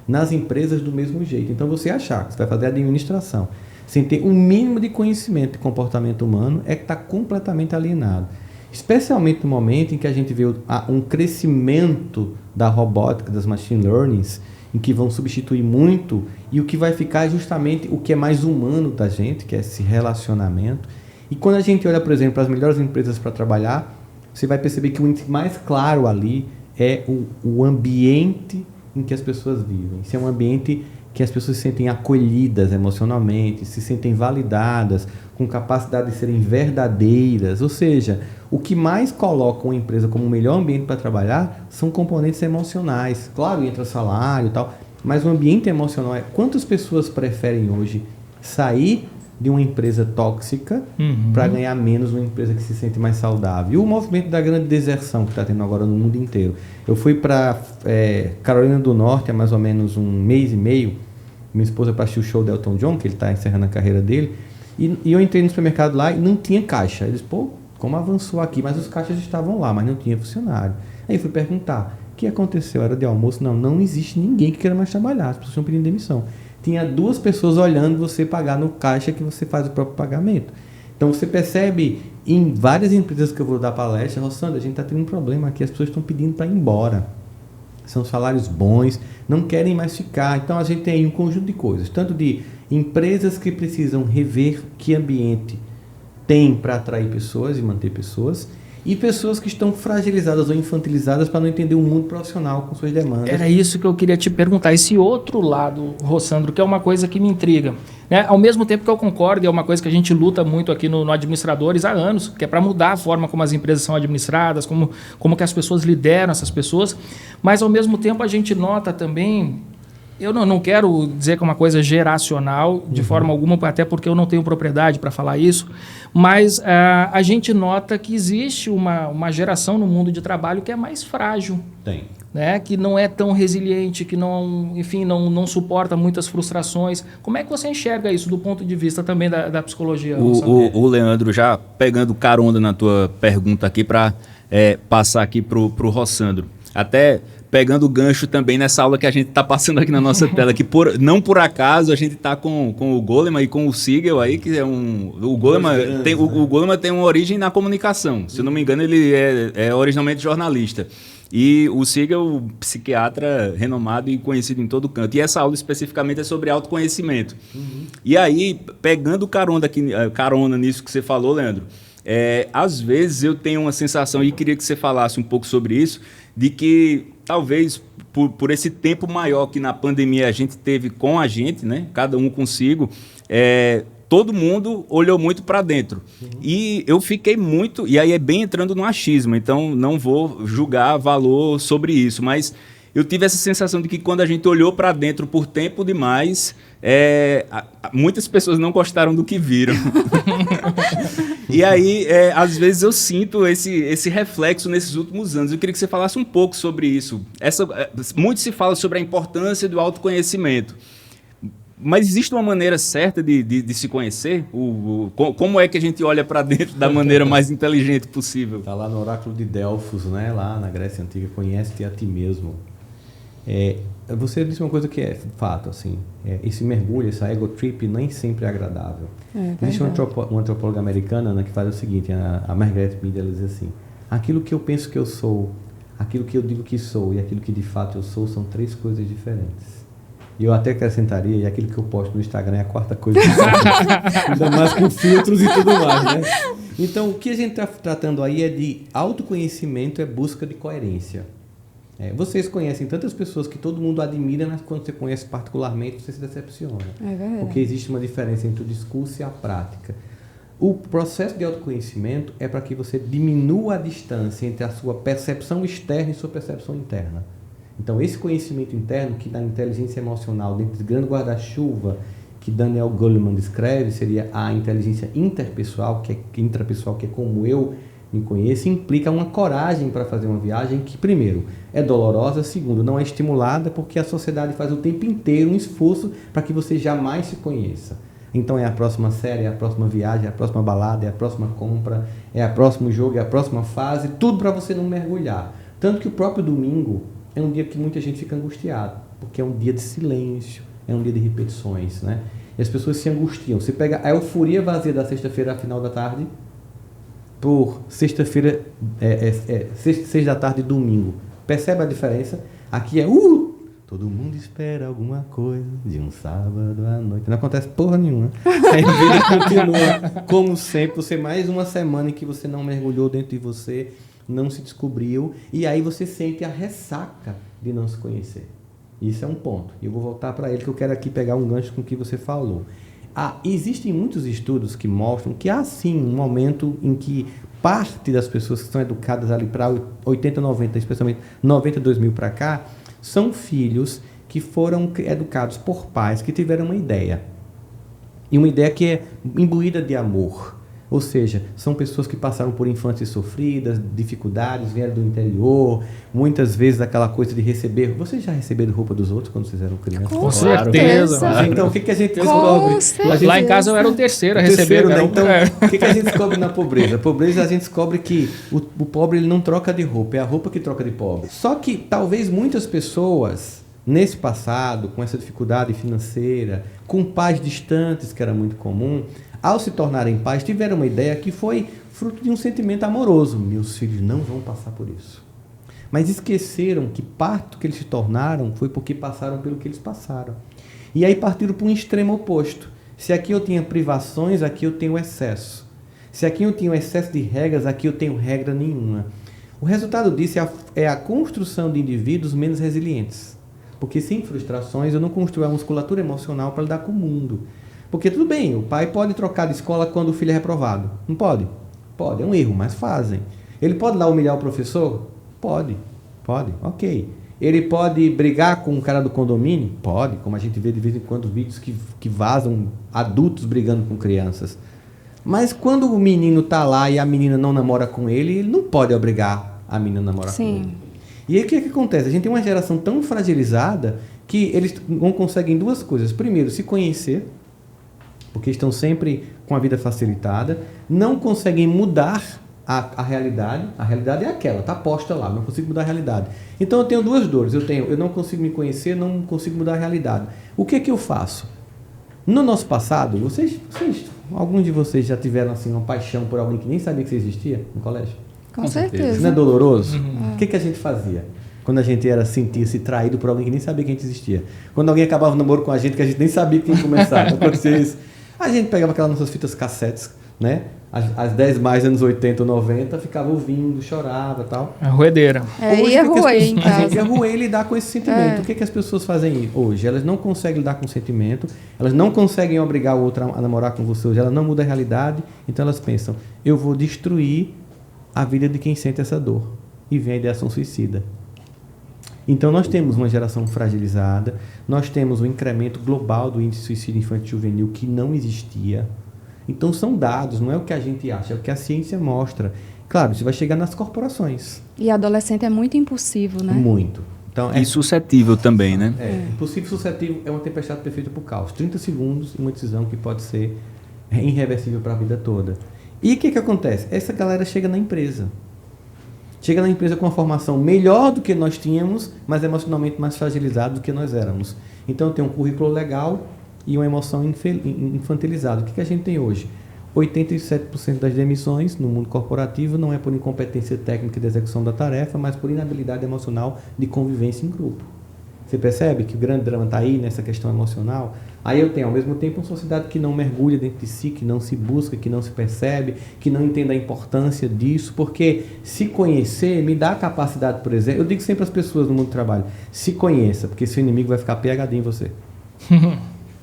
Nas empresas do mesmo jeito. Então, você achar que você vai fazer administração sem ter um mínimo de conhecimento de comportamento humano é que está completamente alienado. Especialmente no momento em que a gente vê um crescimento da robótica, das machine learnings, em que vão substituir muito, e o que vai ficar é justamente o que é mais humano da gente, que é esse relacionamento. E quando a gente olha, por exemplo, para as melhores empresas para trabalhar, você vai perceber que o índice mais claro ali é o ambiente em que as pessoas vivem. Se é um ambiente que as pessoas se sentem acolhidas emocionalmente, se sentem validadas, com capacidade de serem verdadeiras. Ou seja, o que mais coloca uma empresa como o melhor ambiente para trabalhar são componentes emocionais. Claro, entra salário e tal, mas o ambiente emocional é... Quantas pessoas preferem hoje sair de uma empresa tóxica para ganhar menos numa empresa que se sente mais saudável? E o movimento da grande deserção que está tendo agora no mundo inteiro. Eu fui para Carolina do Norte há mais ou menos um mês e meio. Minha esposa para assistir o show do Elton John, que ele está encerrando a carreira dele. E eu entrei no supermercado lá e não tinha caixa. Eles, como avançou aqui? Mas os caixas estavam lá, mas não tinha funcionário. Aí eu fui perguntar, o que aconteceu? Era de almoço? Não existe ninguém que queira mais trabalhar. As pessoas estão pedindo demissão. Tinha 2 pessoas olhando você pagar no caixa que você faz o próprio pagamento. Então você percebe em várias empresas que eu vou dar palestra: Rossandra, a gente está tendo um problema aqui, as pessoas estão pedindo para ir embora. são salários bons, não querem mais ficar. Então a gente tem aí um conjunto de coisas, tanto de empresas que precisam rever que ambiente tem para atrair pessoas e manter pessoas, e pessoas que estão fragilizadas ou infantilizadas para não entender o mundo profissional com suas demandas. Era isso que eu queria te perguntar, esse outro lado, Rossandro, que é uma coisa que me intriga. Né? Ao mesmo tempo que eu concordo, é uma coisa que a gente luta muito aqui no Administradores há anos, que é para mudar a forma como as empresas são administradas, como que as pessoas lideram essas pessoas, mas ao mesmo tempo a gente nota também... Eu não quero dizer que é uma coisa geracional, de forma alguma, até porque eu não tenho propriedade para falar isso, mas a gente nota que existe uma geração no mundo de trabalho que é mais frágil. Tem. Né? Que não é tão resiliente, que não suporta muitas frustrações. Como é que você enxerga isso do ponto de vista também da psicologia? O Leandro, já pegando carona na tua pergunta aqui para passar aqui para o Rossandro, até... pegando o gancho também nessa aula que a gente está passando aqui na nossa tela, que não por acaso a gente está com o Goleman e com o Siegel aí, que é o Goleman tem uma origem na comunicação. Se eu não me engano, ele é originalmente jornalista. E o Siegel, psiquiatra renomado e conhecido em todo canto. E essa aula especificamente é sobre autoconhecimento. E aí, pegando carona nisso que você falou, Leandro, às vezes eu tenho uma sensação, e queria que você falasse um pouco sobre isso, de que talvez por esse tempo maior que na pandemia a gente teve com a gente, né, cada um consigo, todo mundo olhou muito para dentro. E eu fiquei muito, e aí é bem entrando no achismo, então não vou julgar valor sobre isso, mas eu tive essa sensação de que quando a gente olhou para dentro por tempo demais, muitas pessoas não gostaram do que viram. E aí, às vezes eu sinto esse reflexo nesses últimos anos. Eu queria que você falasse um pouco sobre isso. Muito se fala sobre a importância do autoconhecimento. Mas existe uma maneira certa de se conhecer? Como é que a gente olha para dentro da maneira mais inteligente possível? Está lá no oráculo de Delfos, né? Lá na Grécia Antiga, conhece-te a ti mesmo. Você disse uma coisa que é fato, assim, esse mergulho, essa ego trip nem sempre é agradável. Existe uma antropóloga americana, né, que faz o seguinte, a Margaret Mead, ela diz assim, aquilo que eu penso que eu sou, aquilo que eu digo que sou e aquilo que de fato eu sou são 3 coisas diferentes. E eu até acrescentaria, e aquilo que eu posto no Instagram é a 4ª coisa diferente. Ainda mais com filtros e tudo mais, né? Então, o que a gente está tratando aí é de autoconhecimento, é busca de coerência. Vocês conhecem tantas pessoas que todo mundo admira, mas quando você conhece particularmente, você se decepciona. É verdade. Porque existe uma diferença entre o discurso e a prática. O processo de autoconhecimento é para que você diminua a distância entre a sua percepção externa e sua percepção interna. Então, esse conhecimento interno, que na inteligência emocional, dentro do grande guarda-chuva que Daniel Goleman descreve, seria a inteligência interpessoal, que é intrapessoal, que é como eu me conheço, implica uma coragem para fazer uma viagem que, primeiro, é dolorosa, segundo, não é estimulada, porque a sociedade faz o tempo inteiro um esforço para que você jamais se conheça. Então é a próxima série, é a próxima viagem, é a próxima balada, é a próxima compra, é o próximo jogo, é a próxima fase, tudo para você não mergulhar. Tanto que o próprio domingo é um dia que muita gente fica angustiada, porque é um dia de silêncio, é um dia de repetições, né? E as pessoas se angustiam. Você pega a euforia vazia da sexta-feira, final da tarde, por sexta-feira, 6 da tarde e domingo. Percebe a diferença? Aqui é todo mundo espera alguma coisa de um sábado à noite. Não acontece porra nenhuma. A vida continua como sempre. Você mais uma semana em que você não mergulhou dentro de você, não se descobriu, e aí você sente a ressaca de não se conhecer. Isso é um ponto. E eu vou voltar para ele, que eu quero aqui pegar um gancho com o que você falou. Existem muitos estudos que mostram que há sim um momento em que parte das pessoas que são educadas ali para 80, 90, especialmente 92 mil para cá, são filhos que foram educados por pais que tiveram uma ideia. E uma ideia que é imbuída de amor. Ou seja, são pessoas que passaram por infâncias sofridas, dificuldades, vieram do interior, muitas vezes aquela coisa de receber... Vocês já receberam roupa dos outros quando vocês eram crianças? Com certeza. Então, o que a gente descobre? Lá em casa eu era o terceiro a receber. Né? Então, o que a gente descobre na pobreza? A pobreza, a gente descobre que o pobre ele não troca de roupa, é a roupa que troca de pobre. Só que talvez muitas pessoas, nesse passado, com essa dificuldade financeira, com pais distantes, que era muito comum, ao se tornarem pais, tiveram uma ideia que foi fruto de um sentimento amoroso. Meus filhos não vão passar por isso. Mas esqueceram que parte do que eles se tornaram foi porque passaram pelo que eles passaram. E aí partiram para um extremo oposto. Se aqui eu tinha privações, aqui eu tenho excesso. Se aqui eu tinha excesso de regras, aqui eu tenho regra nenhuma. O resultado disso é a construção de indivíduos menos resilientes. Porque sem frustrações eu não construo a musculatura emocional para lidar com o mundo. Porque tudo bem, o pai pode trocar de escola quando o filho é reprovado. Não pode? Pode, é um erro, mas fazem. Ele pode lá humilhar o professor? Pode, ok. Ele pode brigar com o cara do condomínio? Pode, como a gente vê de vez em quando vídeos que vazam adultos brigando com crianças. Mas quando o menino está lá e a menina não namora com ele, ele não pode obrigar a menina a namorar com ele. E aí o que acontece? A gente tem uma geração tão fragilizada que eles não conseguem duas coisas. Primeiro, se conhecer, porque estão sempre com a vida facilitada, não conseguem mudar a realidade. A realidade é aquela, está posta lá, não consigo mudar a realidade. Então eu tenho duas dores. Eu não consigo me conhecer, não consigo mudar a realidade. O que eu faço? No nosso passado, alguns de vocês já tiveram assim, uma paixão por alguém que nem sabia que você existia no colégio? Com certeza. Isso não é doloroso? O que a gente fazia? Quando a gente sentia-se traído por alguém que nem sabia que a gente existia. Quando alguém acabava o namoro com a gente, que a gente nem sabia que tinha que começar. Acontecia isso. A gente pegava aquelas nossas fitas cassetes, né? As 10 mais anos 80 ou 90, ficava ouvindo, chorava e tal. A roedeira. Ia roer em casa. A gente ia roer e lidar com esse sentimento. O que as pessoas fazem hoje? Elas não conseguem lidar com o sentimento, elas não conseguem obrigar o outro a namorar com você, hoje ela não muda a realidade, então elas pensam, eu vou destruir a vida de quem sente essa dor. E vem a ideação suicida. Então nós temos uma geração fragilizada, nós temos um incremento global do índice de suicídio infantil juvenil que não existia. Então são dados, não é o que a gente acha, é o que a ciência mostra. Claro, isso vai chegar nas corporações. E adolescente é muito impulsivo, né? Muito. Então, e suscetível também, né? Impulsivo suscetível é uma tempestade perfeita por caos. 30 segundos e uma decisão que pode ser irreversível para a vida toda. E o que acontece? Essa galera chega na empresa. Chega na empresa com uma formação melhor do que nós tínhamos, mas emocionalmente mais fragilizado do que nós éramos. Então tem um currículo legal e uma emoção infantilizada. O que a gente tem hoje? 87% das demissões no mundo corporativo não é por incompetência técnica de execução da tarefa, mas por inabilidade emocional de convivência em grupo. Você percebe que o grande drama está aí nessa questão emocional? Aí eu tenho, ao mesmo tempo, uma sociedade que não mergulha dentro de si, que não se busca, que não se percebe, que não entende a importância disso, porque se conhecer me dá a capacidade, por exemplo, eu digo sempre às pessoas no mundo do trabalho, se conheça, porque seu inimigo vai ficar PhD em você.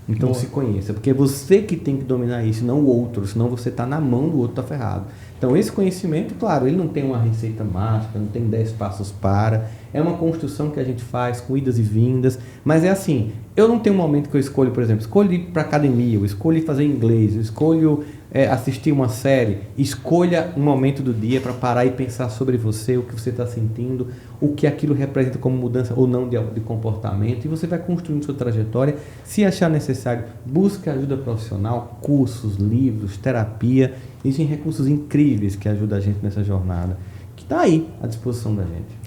Então se conheça, porque é você que tem que dominar isso, não o outro, senão você está na mão do outro, está ferrado. Então esse conhecimento, claro, ele não tem uma receita mágica, não tem 10 passos para, é uma construção que a gente faz com idas e vindas, mas é assim, eu não tenho um momento que eu escolho, por exemplo, escolho ir para academia, eu escolho fazer inglês, eu escolho assistir uma série, escolha um momento do dia para parar e pensar sobre você, o que você está sentindo, o que aquilo representa como mudança ou não de comportamento, e você vai construindo sua trajetória. Se achar necessário, busque ajuda profissional, cursos, livros, terapia. Existem recursos incríveis que ajudam a gente nessa jornada, que está aí à disposição da gente.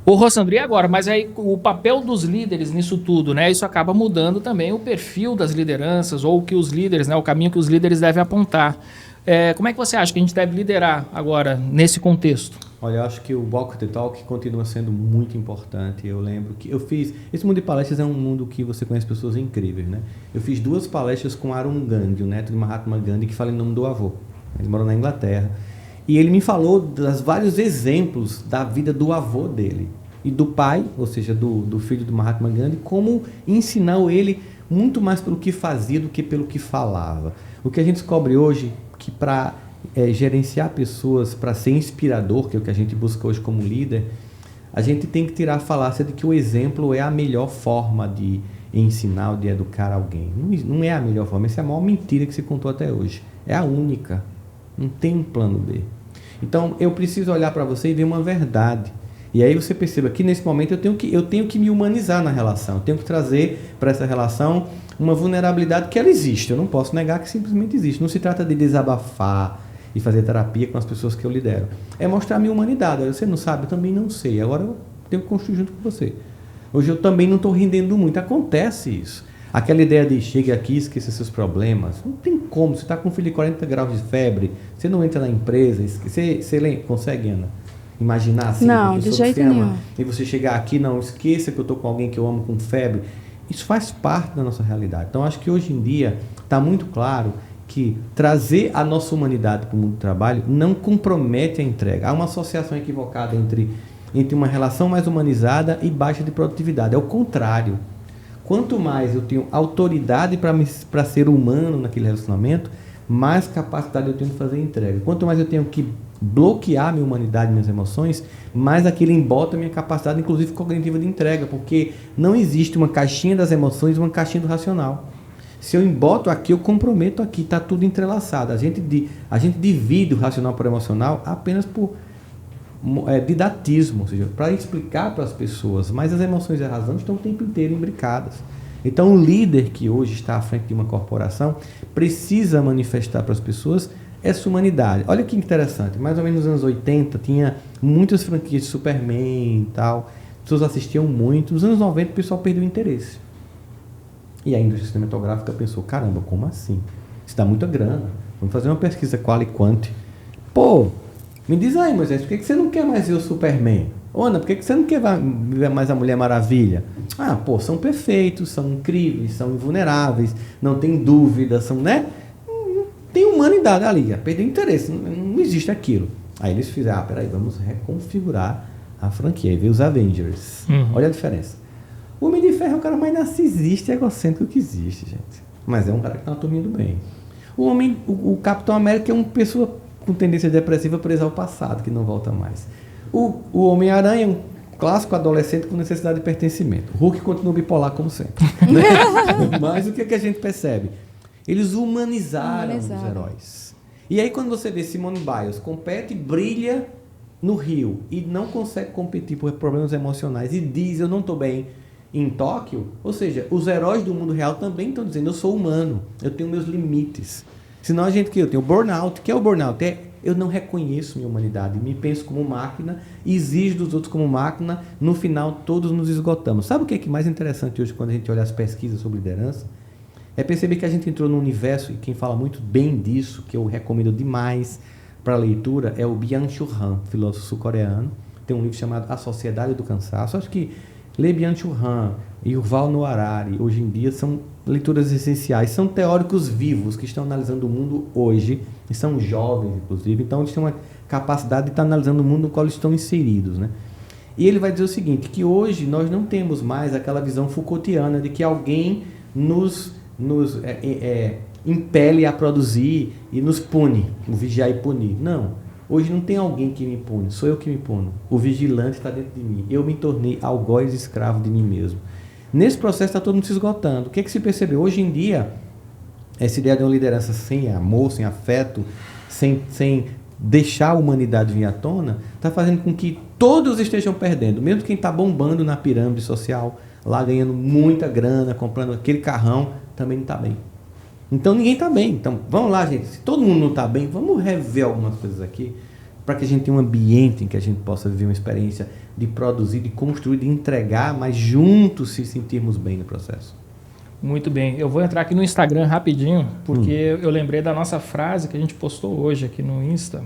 Ô, Rossandro, e agora? Mas aí o papel dos líderes nisso tudo, né? Isso acaba mudando também o perfil das lideranças, ou que os líderes, né? O caminho que os líderes devem apontar. Como é que você acha que a gente deve liderar agora, nesse contexto? Olha, eu acho que o Walk the Talk continua sendo muito importante. Eu lembro que eu fiz... Esse mundo de palestras é um mundo que você conhece pessoas incríveis, né? Eu fiz 2 palestras com Arun Gandhi, o neto de Mahatma Gandhi, que fala em nome do avô. Ele mora na Inglaterra. E ele me falou dos vários exemplos da vida do avô dele. E do pai, ou seja, do filho do Mahatma Gandhi, como ensinar ele muito mais pelo que fazia do que pelo que falava. O que a gente descobre hoje, que para gerenciar pessoas, para ser inspirador, que é o que a gente busca hoje como líder, a gente tem que tirar a falácia de que o exemplo é a melhor forma de ensinar ou de educar alguém. Não é a melhor forma, essa é a maior mentira que se contou até hoje. É a única. Não tem um plano B. Então, eu preciso olhar para você e ver uma verdade. E aí você perceba que nesse momento eu tenho que me humanizar na relação. Eu tenho que trazer para essa relação uma vulnerabilidade que ela existe. Eu não posso negar que simplesmente existe. Não se trata de desabafar e fazer terapia com as pessoas que eu lidero. É mostrar a minha humanidade. Você não sabe, eu também não sei. Agora eu tenho que construir junto com você. Hoje eu também não estou rendendo muito. Acontece isso. Aquela ideia de chegue aqui e esqueça seus problemas. Não tem como. Você está com um filho de 40 graus de febre, você não entra na empresa. Você consegue, Ana? imaginar assim? Não, uma de pessoa que jeito você ama, nenhum. e você chegar aqui, não esqueça que eu estou com alguém que eu amo com febre. Isso faz parte da nossa realidade. Então, acho que hoje em dia está muito claro que trazer a nossa humanidade para o mundo do trabalho não compromete a entrega. Há uma associação equivocada entre uma relação mais humanizada e baixa de produtividade. É o contrário. Quanto mais eu tenho autoridade para ser humano naquele relacionamento, mais capacidade eu tenho de fazer entrega. Quanto mais eu tenho que bloquear minha humanidade, minhas emoções, mais aquilo embota a minha capacidade, inclusive cognitiva de entrega, porque não existe uma caixinha das emoções e uma caixinha do racional. Se eu emboto aqui, eu comprometo aqui, está tudo entrelaçado. A gente divide o racional para o emocional apenas por didatismo, ou seja, para explicar para as pessoas, mas as emoções e a razão estão o tempo inteiro imbricadas. Então, o líder que hoje está à frente de uma corporação precisa manifestar para as pessoas essa humanidade. Olha que interessante, mais ou menos nos anos 80 tinha muitas franquias de Superman e tal, as pessoas assistiam muito. Nos anos 90 o pessoal perdeu o interesse. E a indústria cinematográfica pensou, caramba, como assim? Isso dá muita grana. Vamos fazer uma pesquisa qual e quant. Pô, me diz aí, Moisés, por que você não quer mais ver o Superman? Ô, Ana, por que você não quer ver mais a Mulher Maravilha? Ah, pô, são perfeitos, são incríveis, são invulneráveis, não tem dúvida, são, né? Tem humanidade ali, perdeu interesse, não existe aquilo. Aí eles fizeram, peraí, vamos reconfigurar a franquia, e veio os Avengers. Olha a diferença. O Homem de Ferro é o cara mais narcisista e egocêntrico que existe, gente. Mas é um cara que está dormindo bem. O Capitão América é uma pessoa com tendência depressiva presa ao passado, que não volta mais. O Homem-Aranha é um clássico adolescente com necessidade de pertencimento. O Hulk continua bipolar, como sempre. Né? Mas o que a gente percebe? Eles humanizaram os heróis. E aí, quando você vê Simone Biles compete, brilha no Rio e não consegue competir por problemas emocionais e diz, eu não estou bem, em Tóquio, ou seja, os heróis do mundo real também estão dizendo, eu sou humano, eu tenho meus limites. Senão eu tenho o burnout. O que é o burnout? Eu não reconheço minha humanidade, me penso como máquina, exijo dos outros como máquina, no final todos nos esgotamos. Sabe o que é mais interessante hoje quando a gente olha as pesquisas sobre liderança? É perceber que a gente entrou num universo, e quem fala muito bem disso, que eu recomendo demais para a leitura, é o Byung-Chul Han, filósofo sul-coreano. Tem um livro chamado A Sociedade do Cansaço. Acho que ler Byung-Chul Han e Yuval Noah Harari, hoje em dia, são leituras essenciais. São teóricos vivos que estão analisando o mundo hoje, e são jovens, inclusive, então eles têm uma capacidade de estar analisando o mundo no qual eles estão inseridos, né? E ele vai dizer o seguinte, que hoje nós não temos mais aquela visão Foucaultiana de que alguém nos impele a produzir e nos pune, o vigiar e punir. Não. Hoje não tem alguém que me pune, sou eu que me puno. O vigilante está dentro de mim. Eu me tornei algoz escravo de mim mesmo. Nesse processo está todo mundo se esgotando. O que é que se percebeu? Hoje em dia, essa ideia de uma liderança sem amor, sem afeto, sem deixar a humanidade vir à tona, está fazendo com que todos estejam perdendo. Mesmo quem está bombando na pirâmide social, lá ganhando muita grana, comprando aquele carrão, também não está bem. Então ninguém está bem. Então vamos lá, gente. Se todo mundo não está bem, vamos rever algumas coisas aqui para que a gente tenha um ambiente em que a gente possa viver uma experiência de produzir, de construir, de entregar, mas juntos se sentirmos bem no processo. Muito bem. Eu vou entrar aqui no Instagram rapidinho, porque eu lembrei da nossa frase que a gente postou hoje aqui no Insta,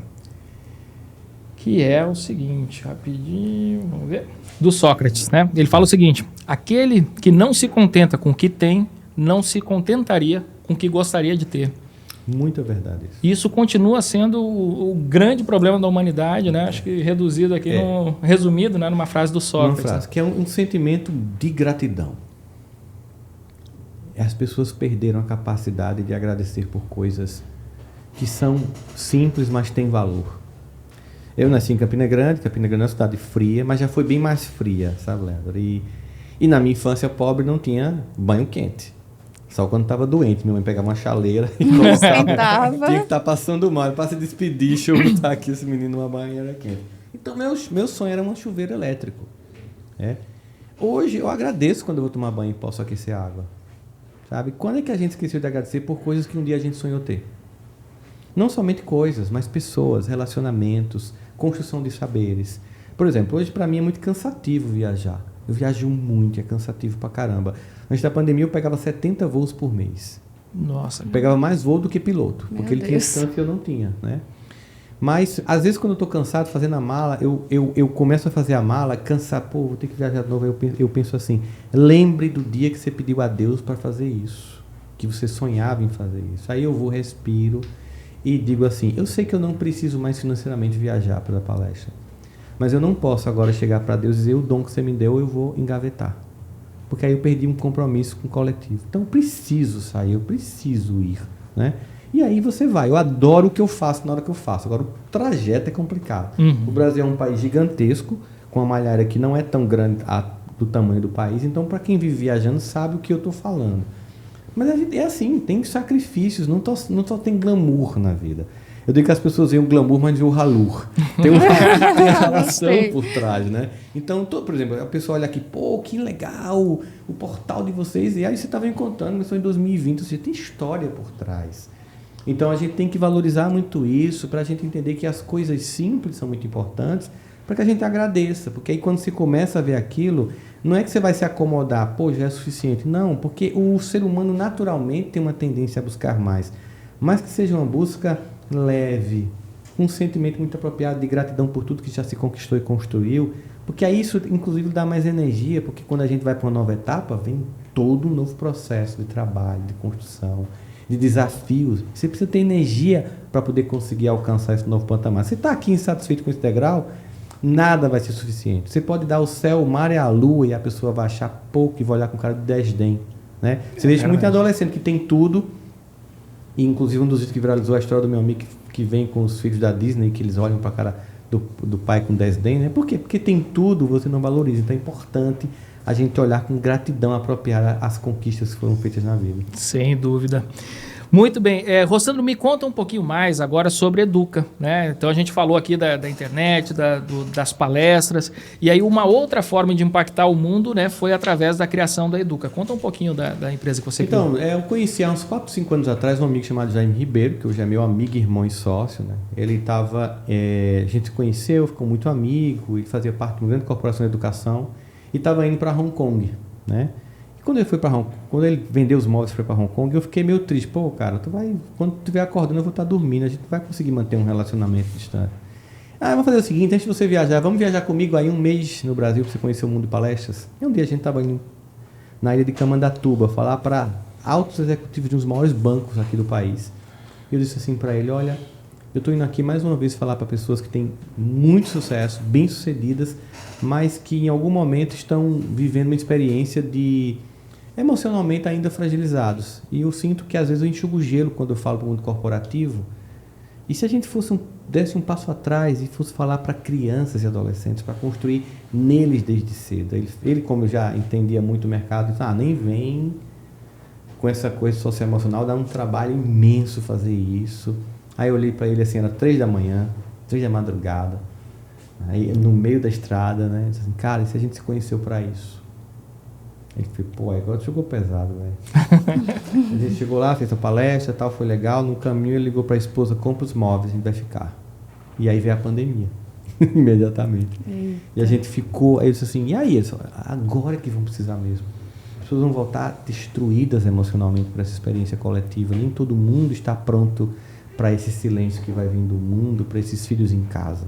que é o seguinte, rapidinho, vamos ver, do Sócrates, né? Ele fala o seguinte, aquele que não se contenta com o que tem, não se contentaria com o que gostaria de ter. Muita verdade isso. Isso continua sendo o grande problema da humanidade, né? Acho que reduzido aqui, resumido, né, numa frase do Sócrates. Uma frase, que é um sentimento de gratidão. As pessoas perderam a capacidade de agradecer por coisas que são simples, mas têm valor. Eu nasci em Campina Grande é uma cidade fria, mas já foi bem mais fria, sabe, Leandro? E na minha infância pobre não tinha banho quente. Só quando estava doente, minha mãe pegava uma chaleira e colocava. Tinha que estar passando mal, para se despedir, deixa eu botar aqui esse menino numa banheira quente. Então, meu sonho era um chuveiro elétrico. Hoje, eu agradeço quando eu vou tomar banho e posso aquecer a água. Sabe? Quando é que a gente esqueceu de agradecer por coisas que um dia a gente sonhou ter? Não somente coisas, mas pessoas, relacionamentos, construção de saberes. Por exemplo, hoje para mim é muito cansativo viajar. Eu viajo muito, é cansativo pra caramba. Antes da pandemia eu pegava 70 voos por mês. Nossa. Eu pegava mais voo do que piloto, Meu porque ele tinha Deus. distância que eu não tinha, né? Mas, às vezes, quando eu estou cansado fazendo a mala, eu começo a fazer a mala, cansar, vou ter que viajar de novo. Eu penso assim, lembre do dia que você pediu a Deus para fazer isso, que você sonhava em fazer isso. Aí eu vou, respiro e digo assim, eu sei que eu não preciso mais financeiramente viajar para a palestra, mas eu não posso agora chegar para Deus e dizer, o dom que você me deu eu vou engavetar, porque aí eu perdi um compromisso com o coletivo. Então eu preciso sair, eu preciso ir, né? E aí você vai. Eu adoro o que eu faço na hora que eu faço. Agora, o trajeto é complicado. O Brasil é um país gigantesco, com uma malha aérea que não é tão grande do tamanho do país. Então, para quem vive viajando, sabe o que eu estou falando. Mas a gente é assim, tem sacrifícios, não só tem glamour na vida. Eu digo que as pessoas veem o glamour, mas veem o halur. Tem uma relação por trás, né? Então, por exemplo, a pessoa olha aqui, pô, que legal, o portal de vocês. E aí você estava me contando, mas foi em 2020, ou seja, tem história por trás. Então a gente tem que valorizar muito isso para a gente entender que as coisas simples são muito importantes para que a gente agradeça. Porque aí quando você começa a ver aquilo, não é que você vai se acomodar, pô, já é suficiente. Não, porque o ser humano naturalmente tem uma tendência a buscar mais. Mas que seja uma busca leve, um sentimento muito apropriado de gratidão por tudo que já se conquistou e construiu. Porque aí isso inclusive dá mais energia, porque quando a gente vai para uma nova etapa, vem todo um novo processo de trabalho, de construção, de desafios. Você precisa ter energia para poder conseguir alcançar esse novo patamar. Você está aqui insatisfeito com esse degrau, nada vai ser suficiente. Você pode dar o céu, o mar e a lua e a pessoa vai achar pouco e vai olhar com cara de desdém, né? Você vê muito adolescente que tem tudo, e inclusive um dos vídeos que viralizou a história do meu amigo que vem com os filhos da Disney, que eles olham para a cara do pai com desdém, né? Por quê? Porque tem tudo, você não valoriza. Então é importante a gente olhar com gratidão apropriada as conquistas que foram feitas na vida. Sem dúvida. Muito bem. Rossandro, me conta um pouquinho mais agora sobre Educa, né? Então a gente falou aqui da internet, das palestras, e aí uma outra forma de impactar o mundo, né, foi através da criação da Educa. Conta um pouquinho da empresa que você criou. Então, eu conheci há uns 4, 5 anos atrás um amigo chamado Jaime Ribeiro, que hoje é meu amigo, irmão e sócio, né? Ele estava, a gente se conheceu, ficou muito amigo, ele fazia parte de uma grande corporação de educação e estava indo para Hong Kong, né? Quando ele foi para Hong Kong, quando ele vendeu os móveis e foi para Hong Kong, eu fiquei meio triste. Pô, cara, quando tu estiver acordando, eu vou estar dormindo. A gente não vai conseguir manter um relacionamento distante. Vamos fazer o seguinte, antes de você viajar, vamos viajar comigo aí um mês no Brasil para você conhecer o mundo de palestras. E um dia a gente estava indo na ilha de Camandatuba falar para altos executivos de um dos maiores bancos aqui do país. E eu disse assim para ele, olha, eu estou indo aqui mais uma vez falar para pessoas que têm muito sucesso, bem-sucedidas, mas que em algum momento estão vivendo uma experiência de emocionalmente ainda fragilizados. E eu sinto que às vezes eu enxugo o gelo quando eu falo para o mundo corporativo. E se a gente desse um passo atrás e fosse falar para crianças e adolescentes, para construir neles desde cedo. Ele, como eu já entendia muito o mercado, disse, nem vem com essa coisa socioemocional, dá um trabalho imenso fazer isso. Aí eu olhei para ele assim, era 3 da manhã, 3 da madrugada, aí no meio da estrada, né? Disse assim, cara, e se a gente se conheceu para isso? Ele falou, pô, agora jogou pesado, velho. A gente chegou lá, fez a palestra, tal, foi legal. No caminho ele ligou para a esposa, compra os móveis, a gente vai ficar. E aí veio a pandemia, imediatamente. Eita. E a gente ficou, aí eu disse assim, e aí? Eles falaram, agora que vão precisar mesmo. As pessoas vão voltar destruídas emocionalmente para essa experiência coletiva. Nem todo mundo está pronto para esse silêncio que vai vir do mundo, para esses filhos em casa.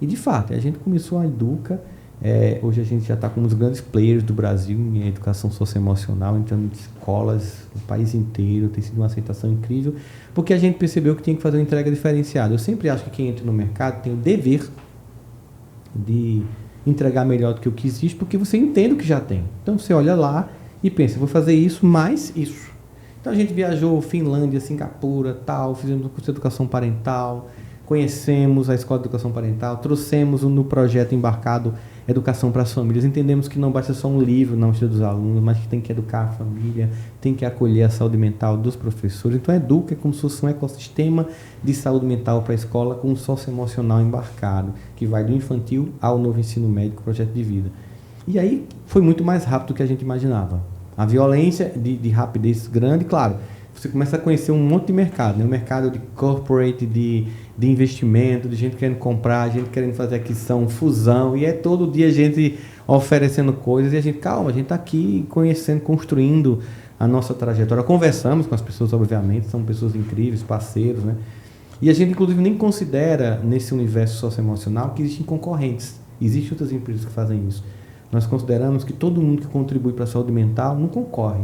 E de fato, a gente começou a Educa. Hoje a gente já está com um dos grandes players do Brasil em educação socioemocional, entrando em escolas no país inteiro, tem sido uma aceitação incrível, porque a gente percebeu que tinha que fazer uma entrega diferenciada. Eu sempre acho que quem entra no mercado tem o dever de entregar melhor do que o que existe, porque você entende o que já tem. Então você olha lá e pensa, vou fazer isso mais isso. Então a gente viajou Finlândia, Singapura, tal, fizemos um curso de educação parental, conhecemos a Escola de Educação Parental, trouxemos no projeto embarcado Educação para as Famílias, entendemos que não basta só um livro na mochila dos alunos, mas que tem que educar a família, tem que acolher a saúde mental dos professores. Então a Educa é como se fosse um ecossistema de saúde mental para a escola com um socioemocional embarcado, que vai do infantil ao novo ensino médio, projeto de vida. E aí foi muito mais rápido do que a gente imaginava. A violência de rapidez grande, claro, você começa a conhecer um monte de mercado, né? Um mercado de corporate, de investimento, de gente querendo comprar, gente querendo fazer aquisição, fusão, e todo dia a gente oferecendo coisas, e a gente, calma, a gente está aqui conhecendo, construindo a nossa trajetória. Conversamos com as pessoas, obviamente, são pessoas incríveis, parceiros, né? E a gente, inclusive, nem considera, nesse universo socioemocional, que existem concorrentes. Existem outras empresas que fazem isso. Nós consideramos que todo mundo que contribui para a saúde mental não concorre.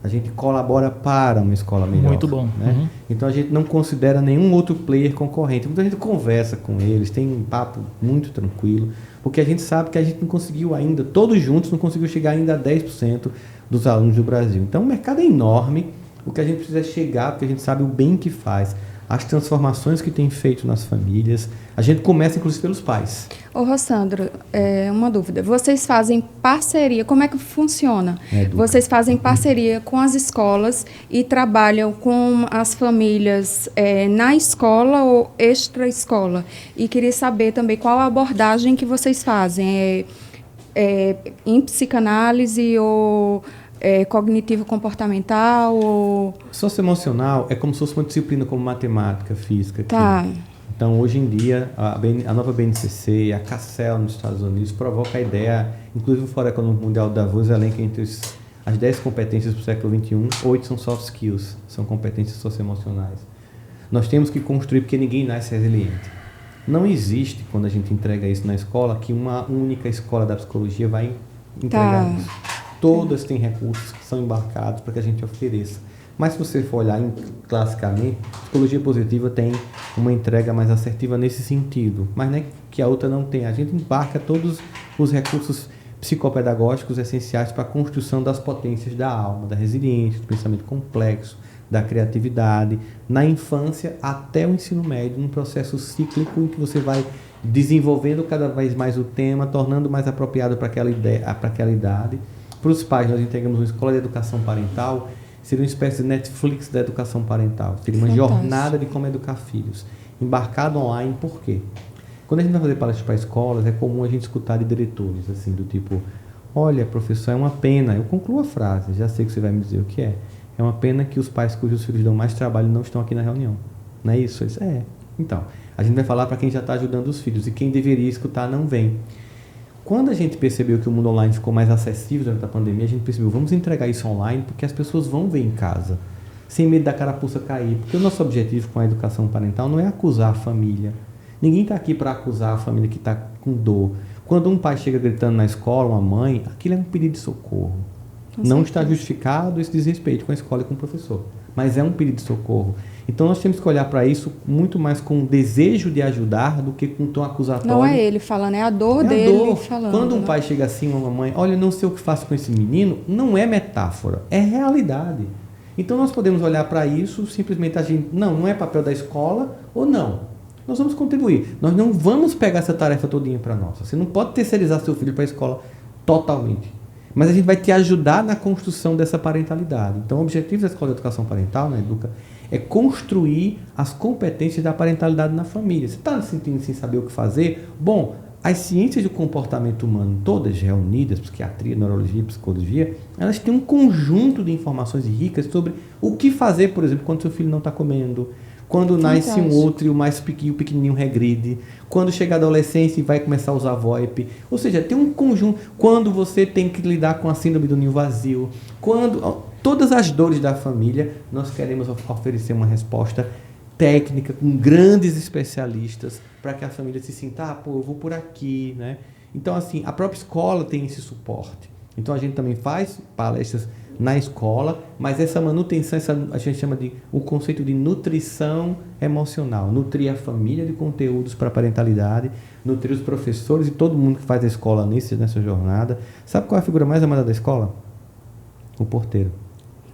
A gente colabora para uma escola melhor. Muito bom. Né? Uhum. Então, a gente não considera nenhum outro player concorrente. Muita gente conversa com eles, tem um papo muito tranquilo, porque a gente sabe que a gente não conseguiu ainda, todos juntos, não conseguiu chegar ainda a 10% dos alunos do Brasil. Então, o mercado é enorme. O que a gente precisa é chegar, porque a gente sabe o bem que faz, as transformações que tem feito nas famílias. A gente começa, inclusive, pelos pais. Ô, Rossandro, uma dúvida. Vocês fazem parceria, como é que funciona? Vocês fazem parceria com as escolas e trabalham com as famílias na escola ou extra-escola? E queria saber também qual a abordagem que vocês fazem. Em psicanálise ou cognitivo-comportamental? Ou... Socioemocional é como se fosse uma disciplina como matemática, física. Tá. Então, hoje em dia, a nova BNCC, a CACEL nos Estados Unidos, provoca a ideia, inclusive o Fórum Econômico Mundial de Davos elenca entre as 10 competências do século XXI, 8 são soft skills, são competências socioemocionais. Nós temos que construir, porque ninguém nasce resiliente. Não existe, quando a gente entrega isso na escola, que uma única escola da psicologia vai entregar isso. Todas têm recursos que são embarcados para que a gente ofereça. Mas se você for olhar classicamente, a psicologia positiva tem uma entrega mais assertiva nesse sentido, mas não é que a outra não tem. A gente embarca todos os recursos psicopedagógicos essenciais para a construção das potências da alma, da resiliência, do pensamento complexo, da criatividade, na infância até o ensino médio, num processo cíclico em que você vai desenvolvendo cada vez mais o tema, tornando mais apropriado para aquela idade. Para os pais, nós entregamos uma escola de educação parental, seria uma espécie de Netflix da educação parental. Seria uma jornada de como educar filhos. Embarcado online, por quê? Quando a gente vai fazer palestras para escolas, é comum a gente escutar de diretores, assim, do tipo, olha, professor, é uma pena. Eu concluo a frase, já sei que você vai me dizer o que é. É uma pena que os pais cujos filhos dão mais trabalho não estão aqui na reunião. Não é isso? Então, a gente vai falar para quem já está ajudando os filhos, e quem deveria escutar não vem. Quando a gente percebeu que o mundo online ficou mais acessível durante a pandemia, a gente percebeu, vamos entregar isso online porque as pessoas vão ver em casa, sem medo da carapuça cair. Porque o nosso objetivo com a educação parental não é acusar a família. Ninguém está aqui para acusar a família que está com dor. Quando um pai chega gritando na escola, uma mãe, aquilo é um pedido de socorro. Não está justificado esse desrespeito com a escola e com o professor, mas é um pedido de socorro. Então nós temos que olhar para isso muito mais com o desejo de ajudar do que com um tom acusatório. Não é ele falando, é a dor dele falando. Quando um pai chega assim, uma mãe, olha, eu não sei o que faço com esse menino, não é metáfora, é realidade. Então nós podemos olhar para isso, simplesmente a gente, não é papel da escola ou não. Nós vamos contribuir. Nós não vamos pegar essa tarefa todinha para nós. Você não pode terceirizar seu filho para a escola totalmente. Mas a gente vai te ajudar na construção dessa parentalidade. Então o objetivo da Escola de Educação Parental, na Educa, é construir as competências da parentalidade na família. Você está se sentindo sem saber o que fazer? Bom, as ciências do comportamento humano, todas reunidas, psiquiatria, neurologia, psicologia, elas têm um conjunto de informações ricas sobre o que fazer, por exemplo, quando seu filho não está comendo, quando nasce um outro e o pequenininho regride, quando chega a adolescência e vai começar a usar VoIP. Ou seja, tem um conjunto. Quando você tem que lidar com a síndrome do ninho vazio, todas as dores da família, nós queremos oferecer uma resposta técnica com grandes especialistas para que a família se sinta, eu vou por aqui, né? Então, assim, a própria escola tem esse suporte. Então, a gente também faz palestras na escola, mas essa manutenção, a gente chama de o conceito de nutrição emocional, nutrir a família de conteúdos para a parentalidade, nutrir os professores e todo mundo que faz a escola nessa jornada. Sabe qual é a figura mais amada da escola? O porteiro.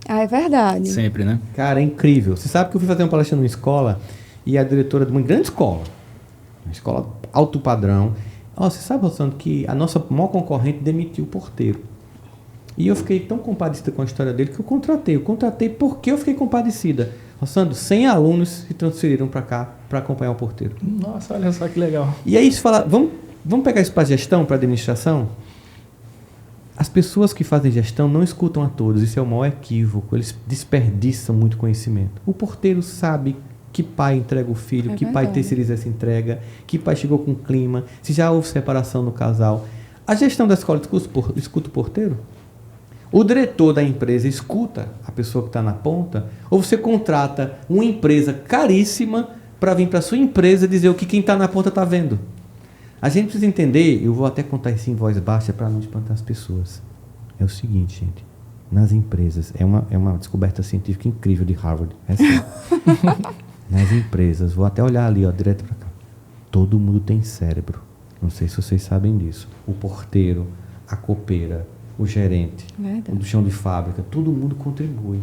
Ah, é verdade. Sempre, né? Cara, é incrível. Você sabe que eu fui fazer uma palestra numa escola e a diretora de uma grande escola, uma escola alto padrão, você sabe, Rossandro, que a nossa maior concorrente demitiu o porteiro. E eu fiquei tão compadecida com a história dele que eu contratei. Eu contratei porque eu fiquei compadecida. Rossandro, 100 alunos se transferiram para cá para acompanhar o porteiro. Nossa, olha só que legal. E aí, vamos pegar isso para gestão, para administração? As pessoas que fazem gestão não escutam a todos. Isso é o maior equívoco. Eles desperdiçam muito conhecimento. O porteiro sabe que pai entrega o filho, que pai terceiriza essa entrega, que pai chegou com clima, se já houve separação no casal. A gestão da escola escuta o porteiro? O diretor da empresa escuta a pessoa que está na ponta? Ou você contrata uma empresa caríssima para vir para sua empresa dizer o que quem está na porta está vendo. A gente precisa entender, eu vou até contar isso em voz baixa para não espantar as pessoas. É o seguinte, gente, nas empresas, é uma descoberta científica incrível de Harvard, é assim. Nas empresas, vou até olhar ali, ó, direto para cá. Todo mundo tem cérebro. Não sei se vocês sabem disso. O porteiro, a copeira, o gerente, o do chão de fábrica, todo mundo contribui.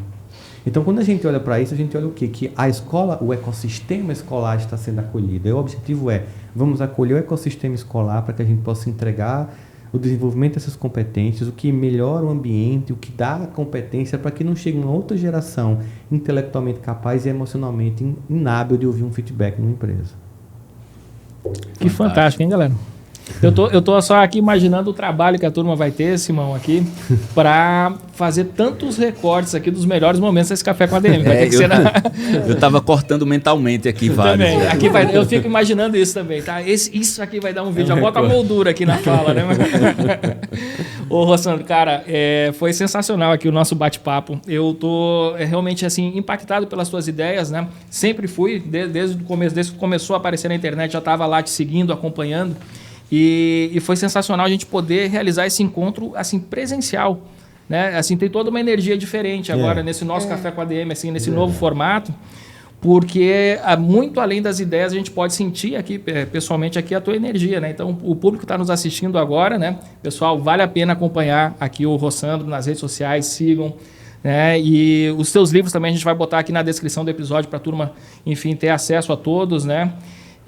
Então, quando a gente olha para isso, a gente olha o quê? Que a escola, o ecossistema escolar está sendo acolhido. E o objetivo é, vamos acolher o ecossistema escolar para que a gente possa entregar o desenvolvimento dessas competências, o que melhora o ambiente, o que dá a competência para que não chegue uma outra geração intelectualmente capaz e emocionalmente inábil de ouvir um feedback numa empresa. Que fantástico, hein, galera? Eu tô só aqui imaginando o trabalho que a turma vai ter, Simão, aqui, para fazer tantos recortes aqui dos melhores momentos desse Café com a ADM. Vai ter que ser eu tava cortando mentalmente aqui vários. Também. Aqui eu fico imaginando isso também, tá? Isso aqui vai dar um vídeo. Já bota a moldura aqui na fala, né? Ô, Rossandro, cara, foi sensacional aqui o nosso bate-papo. Eu tô realmente, assim, impactado pelas suas ideias, né? Sempre fui, desde o começo, desde que começou a aparecer na internet, já estava lá te seguindo, acompanhando. E foi sensacional a gente poder realizar esse encontro assim presencial, né? Assim, tem toda uma energia diferente agora nesse nosso Café com a ADM, assim, nesse novo formato, porque muito além das ideias a gente pode sentir aqui pessoalmente aqui a tua energia, né? Então o público está nos assistindo agora, né? Pessoal, vale a pena acompanhar aqui o Rossandro nas redes sociais, sigam. Né? E os teus livros também a gente vai botar aqui na descrição do episódio para a turma, enfim, ter acesso a todos, né?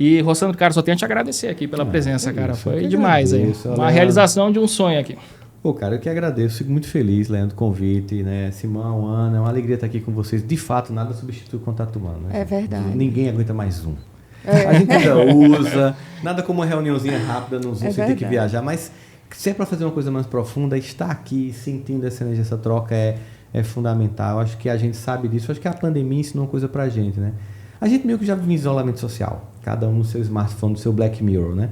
E, Rossandro, cara, só tenho a te agradecer aqui pela presença, cara. Foi demais aí. Uma realização de um sonho aqui. Pô, cara, eu que agradeço. Fico muito feliz, Leandro, do convite, né? Simão, Ana, é uma alegria estar aqui com vocês. De fato, nada substitui o contato humano, né? É verdade. Ninguém aguenta mais um. A gente ainda usa, nada como uma reuniãozinha rápida no Zoom, sem ter que viajar, mas se é para fazer uma coisa mais profunda, estar aqui, sentindo essa energia, essa troca é fundamental. Acho que a gente sabe disso. Acho que a pandemia ensinou uma coisa pra gente, né? A gente meio que já vive em isolamento social, cada um no seu smartphone, no seu Black Mirror, né?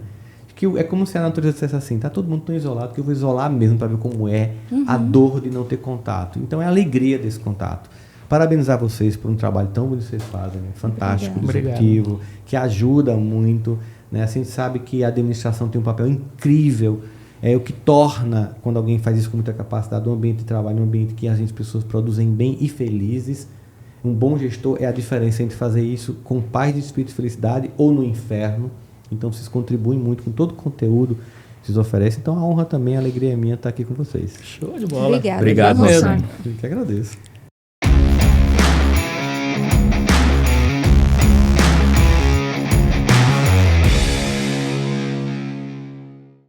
Que é como se a natureza dissesse assim, tá todo mundo tão isolado que eu vou isolar mesmo para ver como é a dor de não ter contato. Então é a alegria desse contato. Parabenizar vocês por um trabalho tão bonito que vocês fazem, né? Fantástico, disruptivo, que ajuda muito, né? A gente sabe que a administração tem um papel incrível, é o que torna, quando alguém faz isso com muita capacidade, um ambiente de trabalho, um ambiente que as pessoas produzem bem e felizes. Um bom gestor é a diferença entre fazer isso com paz de espírito e felicidade ou no inferno. Então, vocês contribuem muito com todo o conteúdo que vocês oferecem. Então, a honra também, a alegria é minha estar aqui com vocês. Show de bola. Obrigada. Obrigado, mesmo. Eu que agradeço.